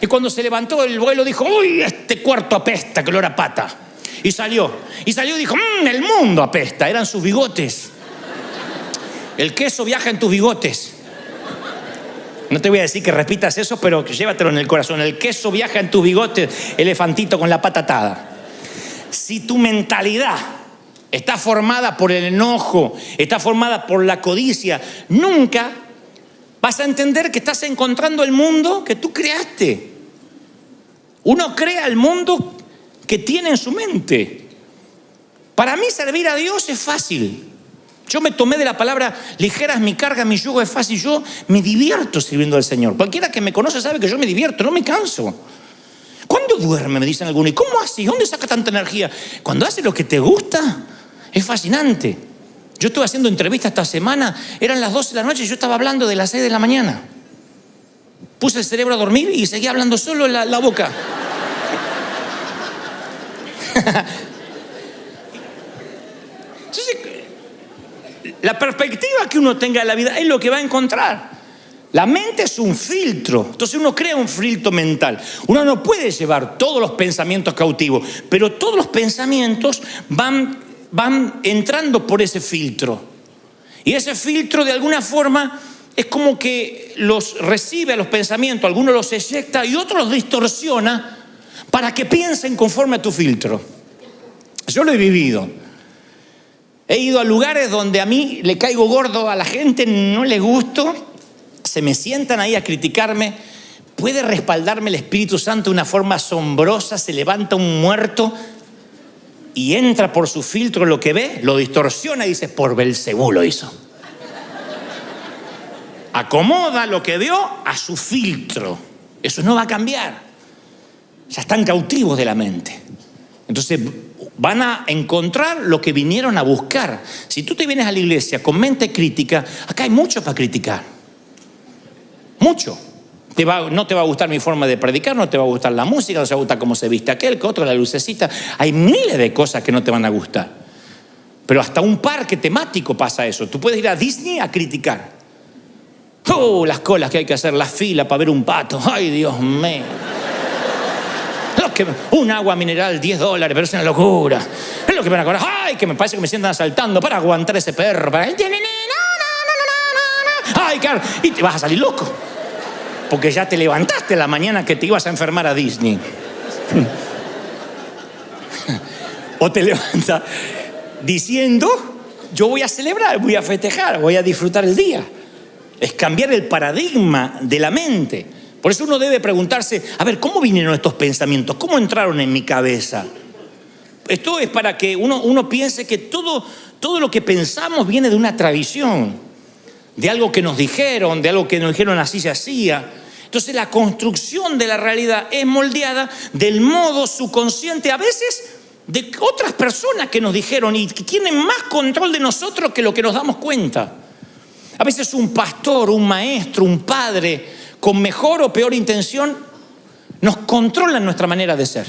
Y cuando se levantó, el abuelo dijo, uy, este cuarto apesta, que olor a pata. Y salió y dijo, el mundo apesta. Eran sus bigotes. El queso viaja en tus bigotes. No te voy a decir que repitas eso, pero llévatelo en el corazón. El queso viaja en tus bigotes, elefantito con la pata atada. Si tu mentalidad está formada por el enojo, está formada por la codicia, nunca vas a entender que estás encontrando el mundo que tú creaste. Uno crea el mundo que tiene en su mente. Para mí servir a Dios es fácil. Yo me tomé de la palabra, ligera es mi carga, mi yugo es fácil. Yo me divierto sirviendo al Señor. Cualquiera que me conoce sabe que yo me divierto, no me canso. ¿Cuándo duerme? Me dicen algunos. ¿Y cómo haces? ¿Dónde saca tanta energía? Cuando haces lo que te gusta, es fascinante. Yo estuve haciendo entrevistas esta semana, eran las 12 de la noche y yo estaba hablando de las 6 de la mañana. Puse el cerebro a dormir y seguía hablando solo en la boca. Entonces, la perspectiva que uno tenga de la vida es lo que va a encontrar. La mente es un filtro. Entonces uno crea un filtro mental. Uno no puede llevar todos los pensamientos cautivos, pero todos los pensamientos van entrando por ese filtro. Y ese filtro de alguna forma es como que los recibe a los pensamientos, algunos los eyecta y otros los distorsiona para que piensen conforme a tu filtro. Yo lo he vivido. He ido a lugares donde a mí le caigo gordo, a la gente no le gusto, se me sientan ahí a criticarme. Puede respaldarme el Espíritu Santo de una forma asombrosa, se levanta un muerto y entra por su filtro lo que ve, lo distorsiona y dice, por Belcebú lo hizo. Acomoda lo que vio a su filtro. Eso no va a cambiar. Ya están cautivos de la mente. Entonces van a encontrar lo que vinieron a buscar. Si tú te vienes a la iglesia con mente crítica, acá hay mucho para criticar. Mucho. No te va a gustar mi forma de predicar, no te va a gustar la música, no te va a gustar cómo se viste aquel, que otro, la lucecita. Hay miles de cosas que no te van a gustar. Pero hasta un parque temático pasa eso. Tú puedes ir a Disney a criticar. Las colas que hay que hacer, la fila para ver un pato. Ay, Dios mío. Los que un agua mineral, $10, pero es una locura. Es lo que me van a cobrar. Ay, que me parece que me sientan asaltando para aguantar ese perro. Ay, claro. Y te vas a salir loco. Porque ya te levantaste la mañana que te ibas a enfermar a Disney. O te levantas diciendo, yo voy a celebrar, voy a festejar, voy a disfrutar el día. Es cambiar el paradigma de la mente. Por eso uno debe preguntarse, a ver, ¿cómo vinieron estos pensamientos? ¿Cómo entraron en mi cabeza? Esto es para que uno piense que todo lo que pensamos viene de una tradición, de algo que nos dijeron, de algo que nos dijeron así se hacía. Entonces la construcción de la realidad es moldeada del modo subconsciente, a veces de otras personas que nos dijeron y que tienen más control de nosotros que lo que nos damos cuenta. A veces un pastor, un maestro, un padre, con mejor o peor intención, nos controlan nuestra manera de ser.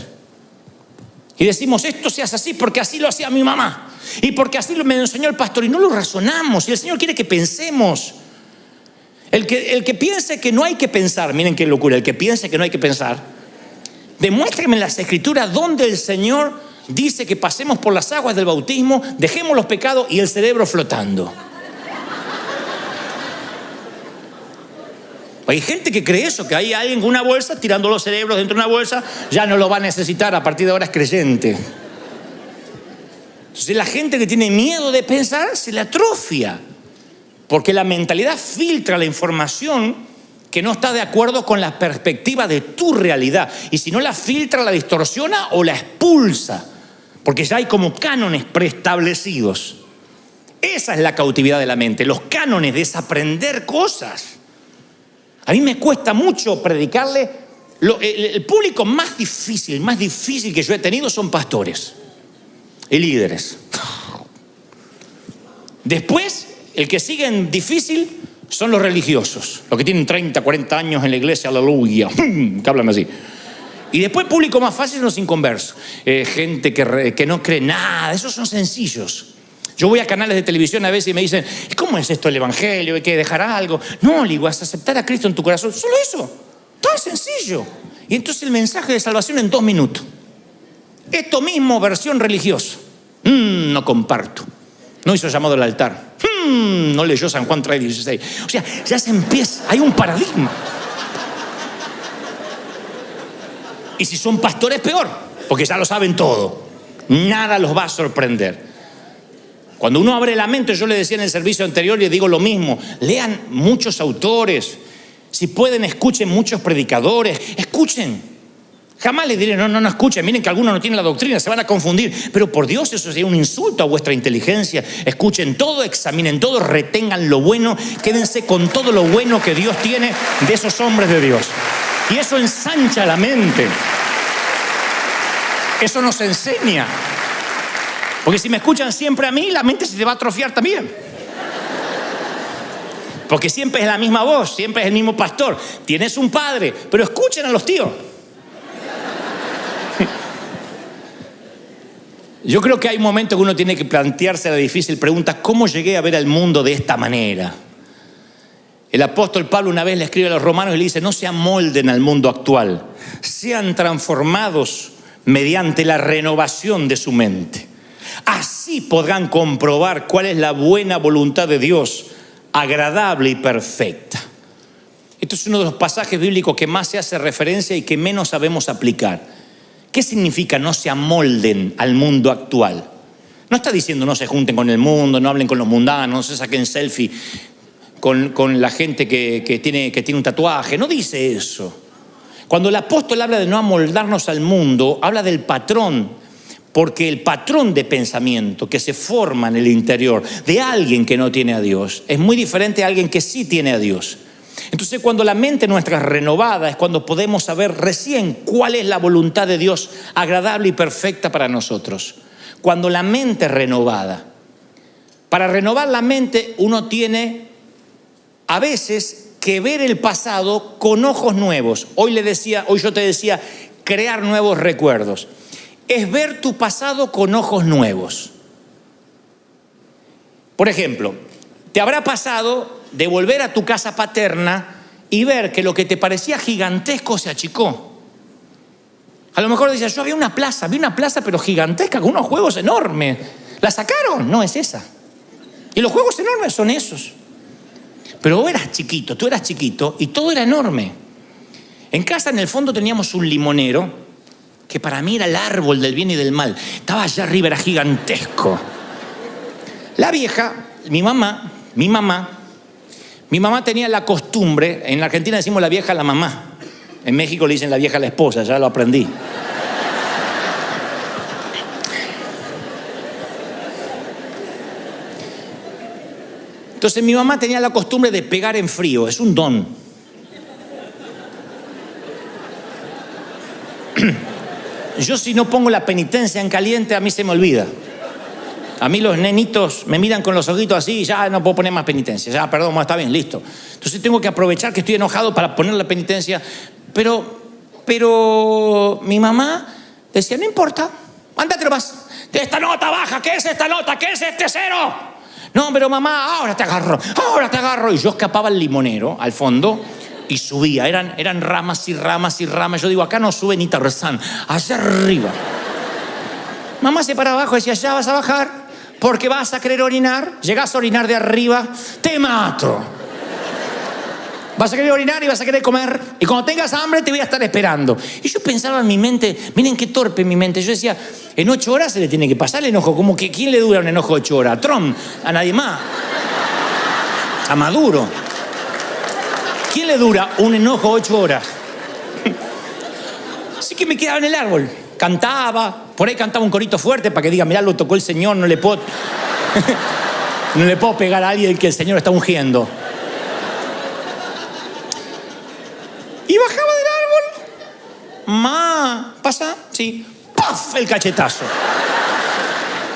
Y decimos, esto se hace así porque así lo hacía mi mamá. Y porque así me enseñó el pastor. Y no lo razonamos. Y el Señor quiere que pensemos. El que piense que no hay que pensar, miren qué locura, el que piense que no hay que pensar, demuéstrame en las Escrituras donde el Señor dice que pasemos por las aguas del bautismo, dejemos los pecados y el cerebro flotando. Hay gente que cree eso, que hay alguien con una bolsa tirando los cerebros dentro de una bolsa, ya no lo va a necesitar, a partir de ahora es creyente. Entonces la gente que tiene miedo de pensar se le atrofia, porque la mentalidad filtra la información que no está de acuerdo con la perspectiva de tu realidad. Y si no la filtra, la distorsiona o la expulsa, porque ya hay como cánones preestablecidos. Esa es la cautividad de la mente, los cánones, desaprender cosas. A mí me cuesta mucho predicarle. El público más difícil que yo he tenido son pastores y líderes. Después, el que sigue en difícil son los religiosos, los que tienen 30, 40 años en la iglesia, aleluya, que hablan así. Y después el público más fácil son los inconversos, gente que no cree nada, esos son sencillos. Yo voy a canales de televisión a veces y me dicen, ¿cómo es esto el evangelio? ¿Hay que dejar algo? No, le digo, es aceptar a Cristo en tu corazón. Solo eso, tan sencillo. Y entonces el mensaje de salvación en 2 minutos. Esto mismo, versión religiosa. No comparto. No hizo llamado al altar. No leyó San Juan 3:16. O sea, ya se empieza, hay un paradigma. Y si son pastores, peor, porque ya lo saben todo. Nada los va a sorprender. Cuando uno abre la mente, yo le decía en el servicio anterior y digo lo mismo, lean muchos autores, si pueden escuchen muchos predicadores, escuchen. Jamás les diré, no escuchen, miren que algunos no tienen la doctrina, se van a confundir, pero por Dios eso sería un insulto a vuestra inteligencia. Escuchen todo, examinen todo, retengan lo bueno, quédense con todo lo bueno que Dios tiene de esos hombres de Dios. Y eso ensancha la mente, eso nos enseña. Porque si me escuchan siempre a mí, la mente se te va a atrofiar también. Porque siempre es la misma voz, siempre es el mismo pastor. Tienes un padre, pero escuchen a los tíos. Yo creo que hay momentos que uno tiene que plantearse la difícil pregunta, ¿cómo llegué a ver al mundo de esta manera? El apóstol Pablo una vez le escribe a los romanos y le dice, no se amolden al mundo actual, sean transformados mediante la renovación de su mente. Así podrán comprobar cuál es la buena voluntad de Dios, agradable y perfecta. Esto es uno de los pasajes bíblicos que más se hace referencia y que menos sabemos aplicar. ¿Qué significa no se amolden al mundo actual? No está diciendo no se junten con el mundo, no hablen con los mundanos, no se saquen selfie con la gente que tiene un tatuaje. No dice eso. Cuando el apóstol habla de no amoldarnos al mundo, habla del patrón. Porque el patrón de pensamiento que se forma en el interior de alguien que no tiene a Dios es muy diferente a alguien que sí tiene a Dios. Entonces, cuando la mente nuestra es renovada, es cuando podemos saber recién cuál es la voluntad de Dios agradable y perfecta para nosotros. Cuando la mente es renovada. Para renovar la mente, uno tiene a veces que ver el pasado con ojos nuevos. Hoy yo te decía, crear nuevos recuerdos. Es ver tu pasado con ojos nuevos. Por ejemplo, te habrá pasado de volver a tu casa paterna y ver que lo que te parecía gigantesco se achicó. A lo mejor decía, yo vi una plaza pero gigantesca, con unos juegos enormes. ¿La sacaron? No, es esa. Y los juegos enormes son esos. Pero tú eras chiquito y todo era enorme. En casa, en el fondo, teníamos un limonero que para mí era el árbol del bien y del mal. Estaba allá arriba, era gigantesco. La vieja, mi mamá tenía la costumbre, en la Argentina decimos la vieja a la mamá. En México le dicen la vieja a la esposa, ya lo aprendí. Entonces mi mamá tenía la costumbre de pegar en frío, es un don. Yo si no pongo la penitencia en caliente, a mí se me olvida. A mí los nenitos me miran con los ojitos así y ya no puedo poner más penitencia. Ya, perdón, está bien, listo. Entonces tengo que aprovechar que estoy enojado para poner la penitencia. Pero mi mamá decía, no importa, ándate nomás. Esta nota baja, ¿qué es esta nota? ¿Qué es este cero? No, pero mamá, ahora te agarro. Y yo escapaba al limonero, al fondo, y subía. Eran ramas y ramas y ramas. Yo digo, acá no sube ni Tarzán, allá arriba. Mamá se para abajo y decía, ya vas a bajar, porque vas a querer orinar. Llegás a orinar de arriba, te mato. Vas a querer orinar y vas a querer comer. Y cuando tengas hambre te voy a estar esperando. Y yo pensaba en mi mente, miren qué torpe mi mente. Yo decía, en 8 horas se le tiene que pasar el enojo. Como que ¿quién le dura un enojo 8 horas? ¿A Trump? ¿A nadie más? ¿A Maduro? ¿Quién le dura un enojo 8 horas? Así que me quedaba en el árbol. Cantaba, por ahí cantaba un corito fuerte para que diga, mirá, lo tocó el Señor, no le puedo pegar a alguien que el Señor está ungiendo. Y bajaba del árbol. ¿Pasa? Sí. ¡Paf! El cachetazo.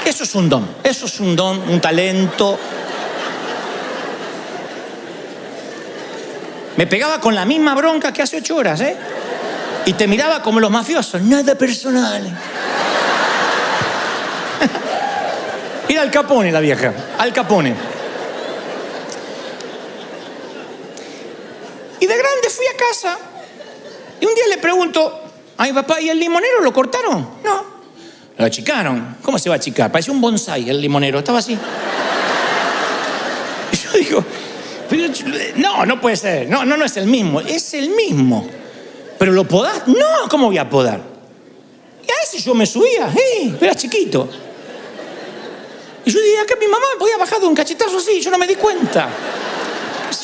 Eso es un don, un talento. Me pegaba con la misma bronca que hace 8 horas, ¿eh? Y te miraba como los mafiosos, nada personal. Era Al Capone la vieja, Al Capone. Y de grande fui a casa y un día le pregunto a mi papá, ¿y el limonero lo cortaron? No, lo achicaron. ¿Cómo se va a achicar? Parecía un bonsái el limonero, estaba así. Y yo digo, no puede ser, no es el mismo, es el mismo. ¿Pero lo podás? No, ¿cómo voy a podar? Y a ese yo me subía, era chiquito. Y yo dije, que mi mamá me podía bajar de un cachetazo así, yo no me di cuenta.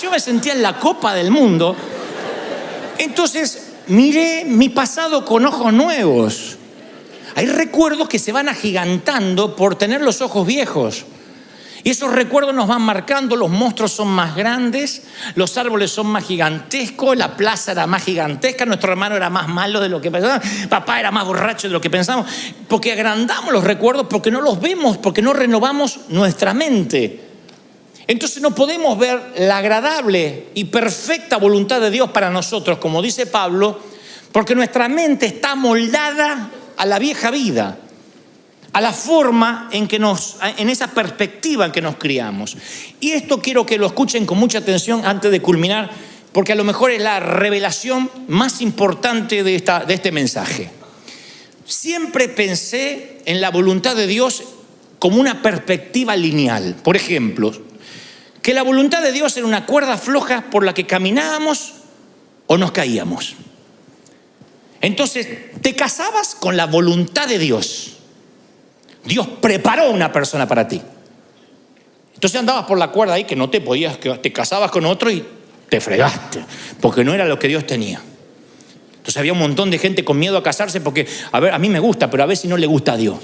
Yo me sentía en la copa del mundo. Entonces miré mi pasado con ojos nuevos. Hay recuerdos que se van agigantando por tener los ojos viejos. Y esos recuerdos nos van marcando, los monstruos son más grandes, los árboles son más gigantescos, la plaza era más gigantesca, nuestro hermano era más malo de lo que pensábamos, papá era más borracho de lo que pensamos, porque agrandamos los recuerdos, porque no los vemos, porque no renovamos nuestra mente. Entonces no podemos ver la agradable y perfecta voluntad de Dios para nosotros, como dice Pablo, porque nuestra mente está moldada a la vieja vida, a la forma en esa perspectiva en que nos criamos. Y esto quiero que lo escuchen con mucha atención antes de culminar, porque a lo mejor es la revelación más importante de este mensaje. Siempre pensé en la voluntad de Dios como una perspectiva lineal. Por ejemplo, que la voluntad de Dios era una cuerda floja por la que caminábamos o nos caíamos. Entonces, te casabas con la voluntad de Dios. Dios preparó una persona para ti. Entonces andabas por la cuerda ahí que no te podías, que te casabas con otro y te fregaste, porque no era lo que Dios tenía. Entonces había un montón de gente con miedo a casarse porque, a mí me gusta, pero a ver si no le gusta a Dios.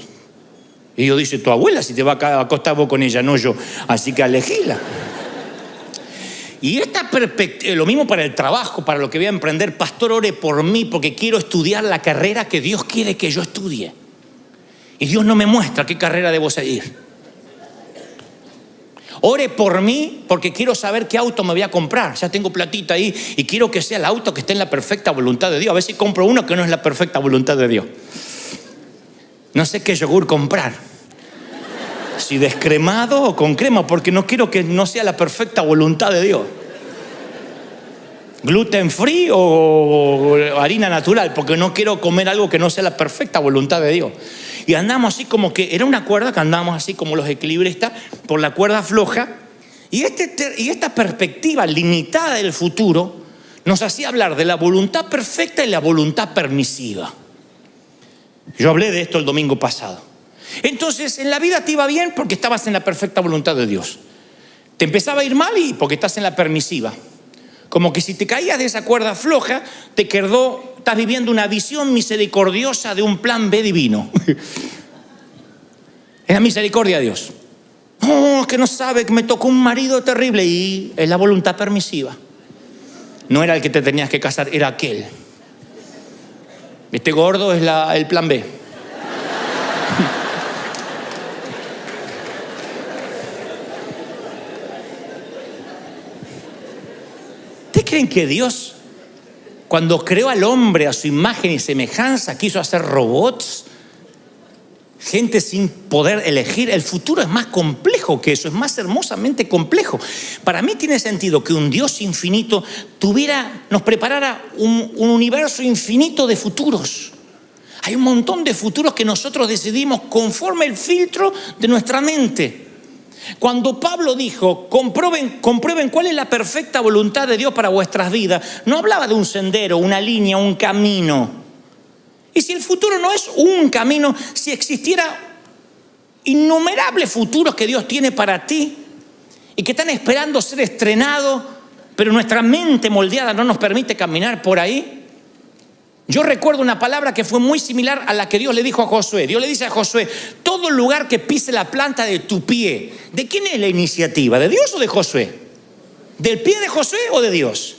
Y Dios dice, tu abuela si te va a acostar vos con ella, no yo. Así que elegíla. Y esta perspectiva, lo mismo para el trabajo, para lo que voy a emprender. Pastor, ore por mí porque quiero estudiar la carrera que Dios quiere que yo estudie. Y Dios no me muestra qué carrera debo seguir. Ore por mí porque quiero saber qué auto me voy a comprar. Ya tengo platita ahí y quiero que sea el auto que esté en la perfecta voluntad de Dios. A ver si compro uno que no es la perfecta voluntad de Dios. No sé qué yogur comprar. Si descremado o con crema, porque no quiero que no sea la perfecta voluntad de Dios. gluten free o harina natural, porque no quiero comer algo que no sea la perfecta voluntad de Dios. Y andamos así como que era una cuerda que andábamos así como los equilibristas por la cuerda floja. Y esta perspectiva limitada del futuro nos hacía hablar de la voluntad perfecta y la voluntad permisiva. Yo hablé de esto el domingo pasado. Entonces, en la vida te iba bien porque estabas en la perfecta voluntad de Dios. Te empezaba a ir mal y porque estás en la permisiva. Como que si te caías de esa cuerda floja, estás viviendo una visión misericordiosa de un plan B divino. Es la misericordia de Dios. Es que no sabe que me tocó un marido terrible y es la voluntad permisiva. No era el que te tenías que casar, era aquel. Este gordo es el plan B. ¿Ustedes creen que Dios, cuando creó al hombre a su imagen y semejanza, quiso hacer robots? Gente sin poder elegir. El futuro es más complejo que eso, es más hermosamente complejo. Para mí tiene sentido que un Dios infinito nos preparara un universo infinito de futuros. Hay un montón de futuros que nosotros decidimos conforme el filtro de nuestra mente. Cuando Pablo dijo, comprueben cuál es la perfecta voluntad de Dios para vuestras vidas, no hablaba de un sendero, una línea, un camino. Y si el futuro no es un camino, si existiera innumerables futuros que Dios tiene para ti y que están esperando ser estrenados, pero nuestra mente moldeada no nos permite caminar por ahí. Yo recuerdo una palabra que fue muy similar a la que Dios le dijo a Josué. Dios le dice a Josué, todo lugar que pise la planta de tu pie. ¿De quién es la iniciativa? ¿De Dios o de Josué? ¿Del pie de Josué o de Dios?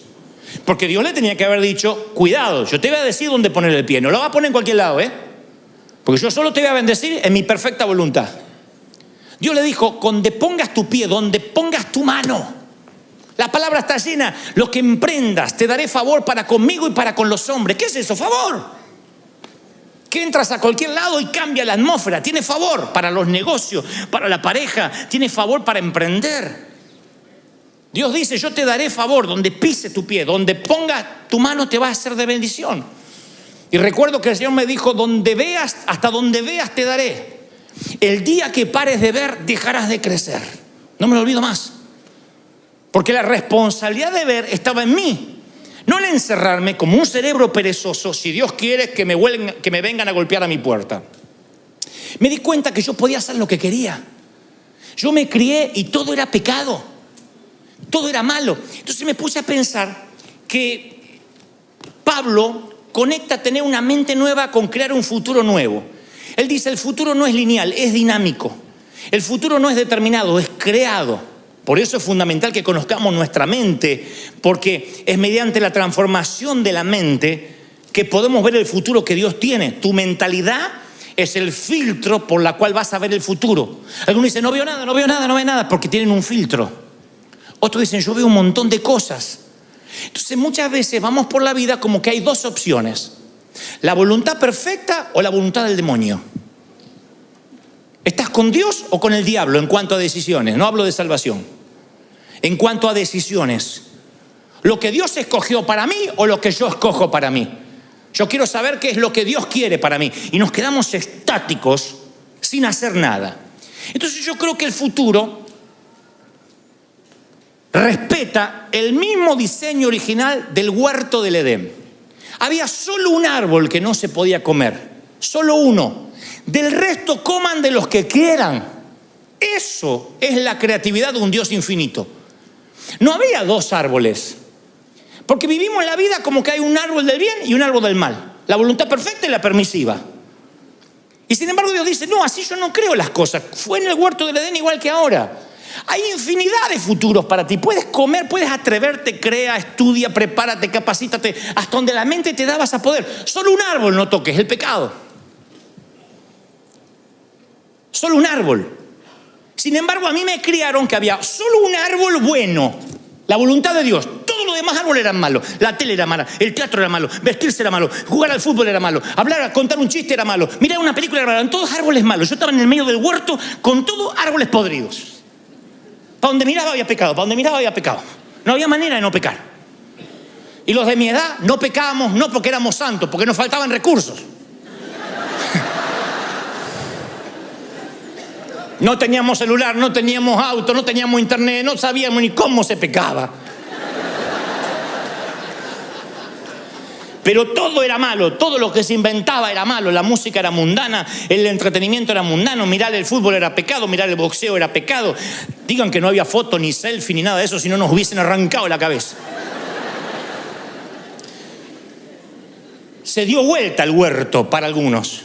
Porque Dios le tenía que haber dicho, cuidado, yo te voy a decir dónde poner el pie. No lo va a poner en cualquier lado, porque yo solo te voy a bendecir en mi perfecta voluntad. Dios le dijo, donde pongas tu pie, donde pongas tu mano. La palabra está llena. Lo que emprendas, te daré favor para conmigo y para con los hombres. ¿Qué es eso? Favor. Que entras a cualquier lado y cambia la atmósfera. Tiene favor para los negocios, para la pareja. Tiene favor para emprender. Dios dice, yo te daré favor donde pise tu pie, donde pongas tu mano te va a ser de bendición. Y recuerdo que el Señor me dijo, hasta donde veas te daré. El día que pares de ver, dejarás de crecer. No me lo olvido más. Porque la responsabilidad de ver estaba en mí. No en encerrarme como un cerebro perezoso, si Dios quiere que me vengan a golpear a mi puerta. Me di cuenta que yo podía hacer lo que quería. Yo me crié y todo era pecado. Todo era malo. Entonces me puse a pensar que Pablo conecta tener una mente nueva con crear un futuro nuevo. Él dice, el futuro no es lineal, es dinámico. El futuro no es determinado, es creado. Por eso es fundamental que conozcamos nuestra mente, porque es mediante la transformación de la mente que podemos ver el futuro que Dios tiene. Tu mentalidad es el filtro por la cual vas a ver el futuro. Algunos dicen, no veo nada, porque tienen un filtro. Otros dicen, yo veo un montón de cosas. Entonces muchas veces vamos por la vida como que hay dos opciones. La voluntad perfecta o la voluntad del demonio. ¿Estás con Dios o con el diablo en cuanto a decisiones? No hablo de salvación. En cuanto a decisiones. ¿Lo que Dios escogió para mí o lo que yo escojo para mí? Yo quiero saber qué es lo que Dios quiere para mí. Y nos quedamos estáticos sin hacer nada. Entonces yo creo que el futuro respeta el mismo diseño original del huerto del Edén. Había solo un árbol que no se podía comer. Solo uno. Del resto coman de los que quieran. Eso es la creatividad de un Dios infinito. No había dos árboles. Porque vivimos la vida como que hay un árbol del bien y un árbol del mal. La voluntad perfecta y la permisiva. Y sin embargo Dios dice, no, así yo no creo las cosas. Fue en el huerto del Edén igual que ahora. Hay infinidad de futuros para ti. Puedes comer, puedes atreverte, crea, estudia, prepárate, capacítate. Hasta donde la mente te da vas a poder. Solo un árbol no toques, el pecado. Solo un árbol. Sin embargo, a mí me criaron que había solo un árbol bueno. La voluntad de Dios. Todos los demás árboles eran malos. La tele era mala, el teatro era malo, vestirse era malo, jugar al fútbol era malo, contar un chiste era malo, mirar una película era malo. Eran todos árboles malos. Yo estaba en el medio del huerto con todos árboles podridos. Para donde miraba había pecado, para donde miraba había pecado. No había manera de no pecar. Y los de mi edad no pecábamos, no porque éramos santos, porque nos faltaban recursos. No teníamos celular, no teníamos auto, no teníamos internet, no sabíamos ni cómo se pecaba. Pero todo era malo, todo lo que se inventaba era malo. La música era mundana, el entretenimiento era mundano, mirar el fútbol era pecado, mirar el boxeo era pecado. Digan que no había foto, ni selfie, ni nada de eso, si no nos hubiesen arrancado la cabeza. Se dio vuelta el huerto para algunos.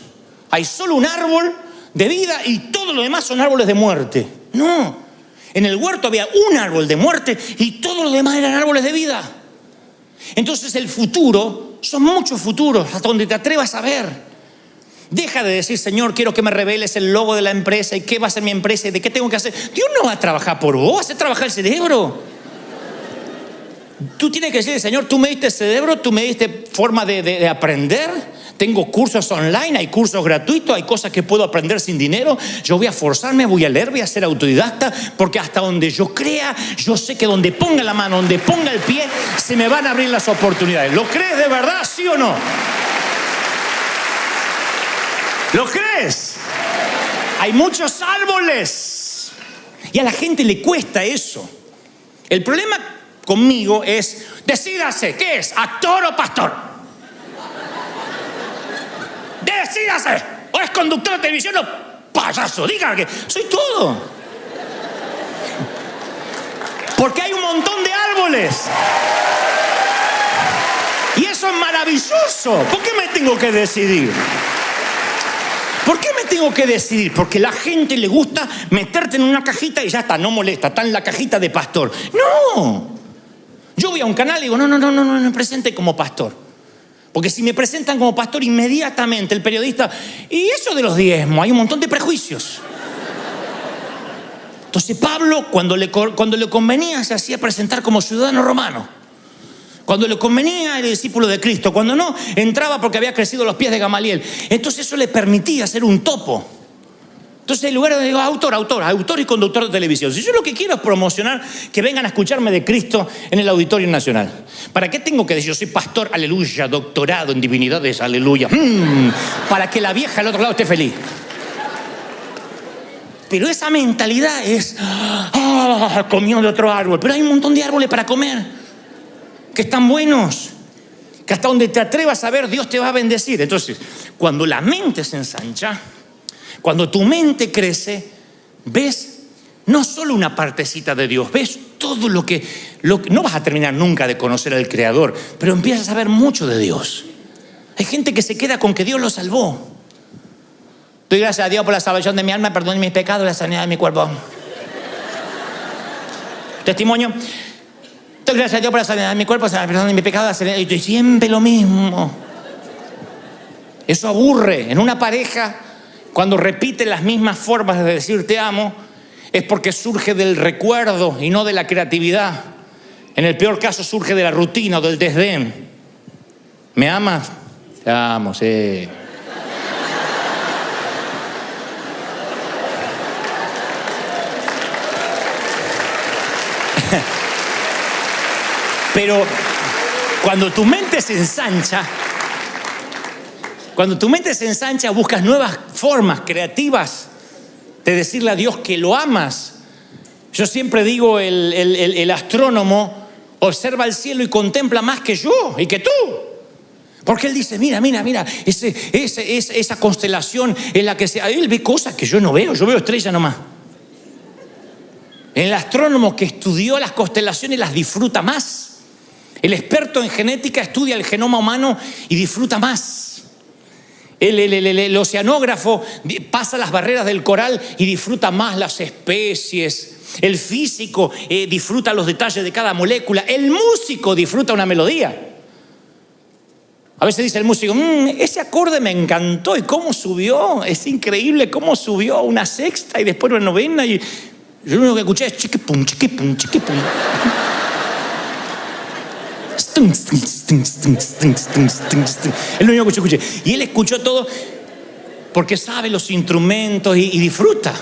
Hay solo un árbol de vida y todo lo demás son árboles de muerte. No, en el huerto había un árbol de muerte y todo lo demás eran árboles de vida. Entonces el futuro, son muchos futuros, hasta donde te atrevas a ver. Deja de decir, Señor, quiero que me reveles el logo de la empresa y qué va a ser mi empresa y de qué tengo que hacer. Dios no va a trabajar por vos, hace trabajar el cerebro. Tú tienes que decir, Señor, tú me diste cerebro, tú me diste forma de aprender. Tengo cursos online, hay cursos gratuitos, hay cosas que puedo aprender sin dinero. Yo voy a forzarme, voy a leer, voy a ser autodidacta, porque hasta donde yo crea, yo sé que donde ponga la mano, donde ponga el pie, se me van a abrir las oportunidades. ¿Lo crees de verdad, sí o no? ¿Lo crees? Hay muchos árboles y a la gente le cuesta eso. El problema conmigo es, decídase, ¿qué es? ¿Actor o pastor? Decídase, o es conductor de televisión o payaso, diga que soy todo. Porque hay un montón de árboles. Y eso es maravilloso. ¿Por qué me tengo que decidir? ¿Por qué me tengo que decidir? Porque a la gente le gusta meterte en una cajita y ya está, no molesta, está en la cajita de pastor. No. Yo voy a un canal y digo, no me presente como pastor. Porque si me presentan como pastor, inmediatamente el periodista, y eso de los diezmos, hay un montón de prejuicios. Entonces Pablo, cuando le convenía, se hacía presentar como ciudadano romano. Cuando le convenía, era discípulo de Cristo. Cuando no, entraba porque había crecido a los pies de Gamaliel. Entonces eso le permitía ser un topo. Entonces en lugar de digo, autor y conductor de televisión. Si yo lo que quiero es promocionar que vengan a escucharme de Cristo en el Auditorio Nacional. ¿Para qué tengo que decir? Yo soy pastor, aleluya, doctorado en divinidades, aleluya. Para que la vieja al otro lado esté feliz. Pero esa mentalidad es, comió de otro árbol. Pero hay un montón de árboles para comer, que están buenos, que hasta donde te atrevas a ver, Dios te va a bendecir. Entonces, cuando la mente se ensancha, cuando tu mente crece, ves no solo una partecita de Dios, ves todo lo que no vas a terminar nunca de conocer al Creador, pero empiezas a ver mucho de Dios. Hay gente que se queda con que Dios lo salvó. Doy gracias a Dios por la salvación de mi alma, perdón mis pecados, la sanidad de mi cuerpo. Testimonio. Doy gracias a Dios por la sanidad de mi cuerpo, la perdón de mi pecado, la sanidad. Y siempre lo mismo. Eso aburre. En una pareja, cuando repite las mismas formas de decir te amo, es porque surge del recuerdo y no de la creatividad. En el peor caso surge de la rutina o del desdén. ¿Me amas? Te amo, sí. Pero cuando tu mente se ensancha, buscas nuevas formas creativas de decirle a Dios que lo amas. Yo siempre digo, el astrónomo observa el cielo y contempla más que yo y que tú. Porque él dice, mira, esa constelación en la que él ve cosas que yo no veo, yo veo estrellas nomás. El astrónomo que estudió las constelaciones las disfruta más. El experto en genética estudia el genoma humano y disfruta más. El oceanógrafo pasa las barreras del coral y disfruta más las especies. El físico disfruta los detalles de cada molécula. El músico disfruta una melodía. A veces dice el músico, ese acorde me encantó y cómo subió. Es increíble cómo subió una sexta y después una novena. Y yo lo único que escuché es chiquipum, chiquipum, chiquipum. Es lo único que yo escuché. Y él escuchó todo porque sabe los instrumentos y disfruta.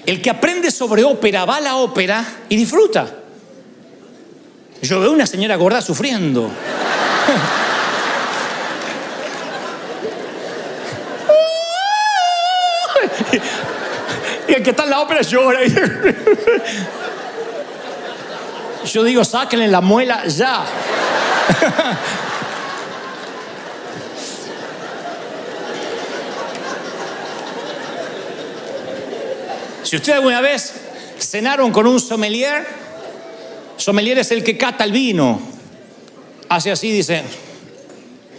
El que aprende sobre ópera va a la ópera y disfruta. Yo veo una señora gorda sufriendo. Y el que está en la ópera llora. Yo digo, sáquenle la muela ya. Si ustedes alguna vez cenaron con un sommelier es el que cata el vino. Hace así, dice,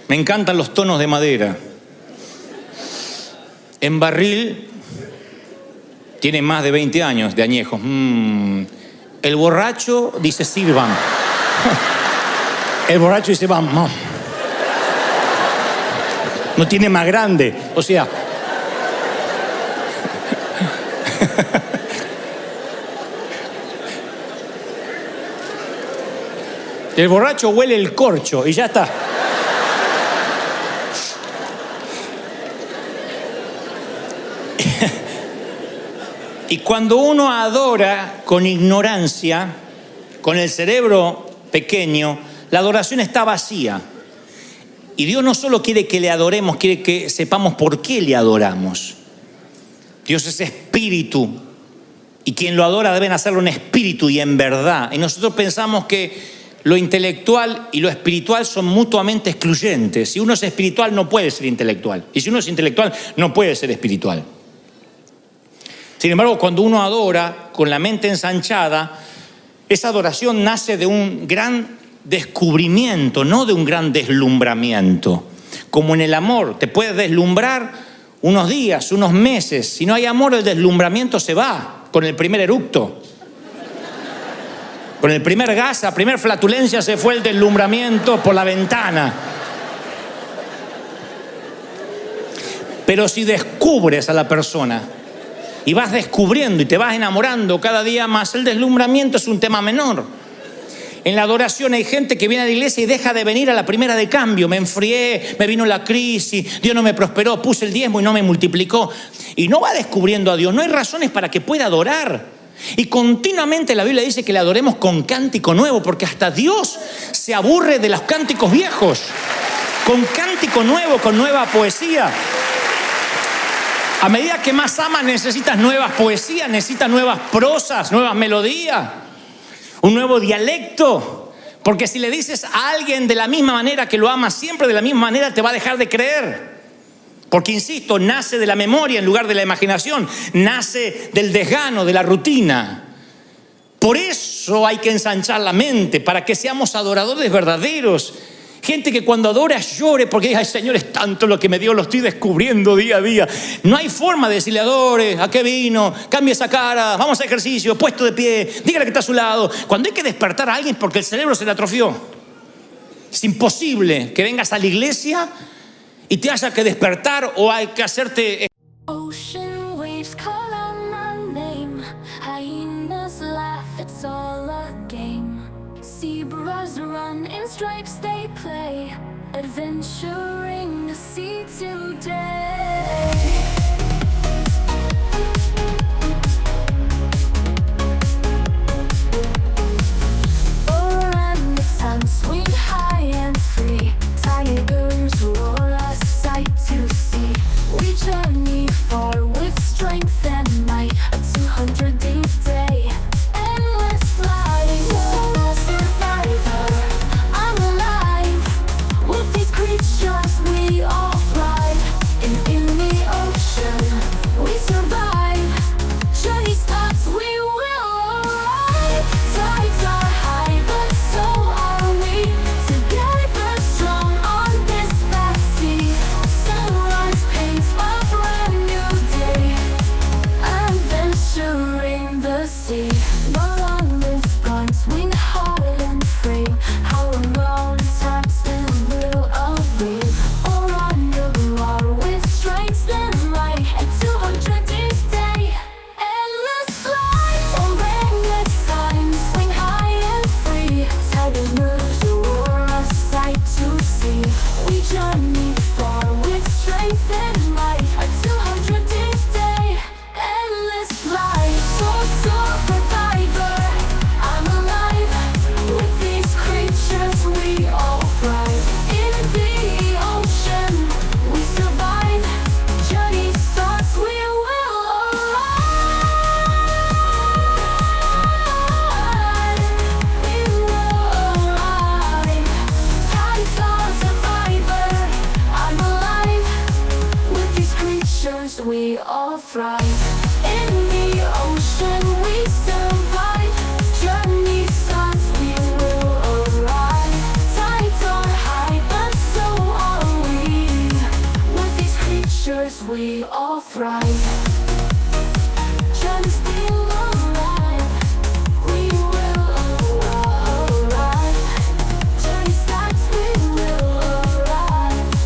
me encantan los tonos de madera. En barril tiene más de 20 años de añejo. El borracho dice, sirvan. El borracho dice, vamos. No tiene más grande. O sea... El borracho huele el corcho y ya está. Y cuando uno adora con ignorancia, con el cerebro pequeño, la adoración está vacía. Y Dios no solo quiere que le adoremos, quiere que sepamos por qué le adoramos. Dios es espíritu y quien lo adora deben hacerlo en espíritu y en verdad. Y nosotros pensamos que lo intelectual y lo espiritual son mutuamente excluyentes. Si uno es espiritual no puede ser intelectual. Y si uno es intelectual no puede ser espiritual. Sin embargo, cuando uno adora con la mente ensanchada, esa adoración nace de un gran descubrimiento, no de un gran deslumbramiento. Como en el amor, te puedes deslumbrar unos días, unos meses. Si no hay amor, el deslumbramiento se va con el primer eructo. Con el primer gas, la primera flatulencia se fue el deslumbramiento por la ventana. Pero si descubres a la persona y vas descubriendo y te vas enamorando cada día más, el deslumbramiento es un tema menor. En la adoración hay gente que viene a la iglesia y deja de venir a la primera de cambio. Me enfrié, me vino la crisis, Dios no me prosperó, puse el diezmo y no me multiplicó. Y no va descubriendo a Dios, no hay razones para que pueda adorar. Y continuamente la Biblia dice que le adoremos con cántico nuevo, porque hasta Dios se aburre de los cánticos viejos. Con cántico nuevo, con nueva poesía. A medida que más amas, necesitas nuevas poesías, necesitas nuevas prosas, nuevas melodías, un nuevo dialecto. Porque si le dices a alguien de la misma manera que lo amas siempre, de la misma manera te va a dejar de creer. Porque, insisto, nace de la memoria en lugar de la imaginación, nace del desgano, de la rutina. Por eso hay que ensanchar la mente, para que seamos adoradores verdaderos. Gente que cuando adora llore porque dice, ay Señor, es tanto lo que me dio, lo estoy descubriendo día a día. No hay forma de decirle, adore, ¿a qué vino? Cambie esa cara, vamos a ejercicio, puesto de pie, dígale que está a su lado. Cuando hay que despertar a alguien porque el cerebro se le atrofió. Es imposible que vengas a la iglesia y te haya que despertar o hay que hacerte... Ocean waves call out my name. Hyenas laugh, it's all a game. Zebras run in stripes they play. Adventuring the sea today. Orangutans swing high and free. Tigers roar a sight to see. We journey far with strength and might. A 200-day day. Endless flying. Oh, survivor, I'm alive. With these creatures we all thrive. In the ocean. thrive. In the ocean we survive. Journey starts, we will arrive. Tides are high, but so are we. With these creatures we all thrive.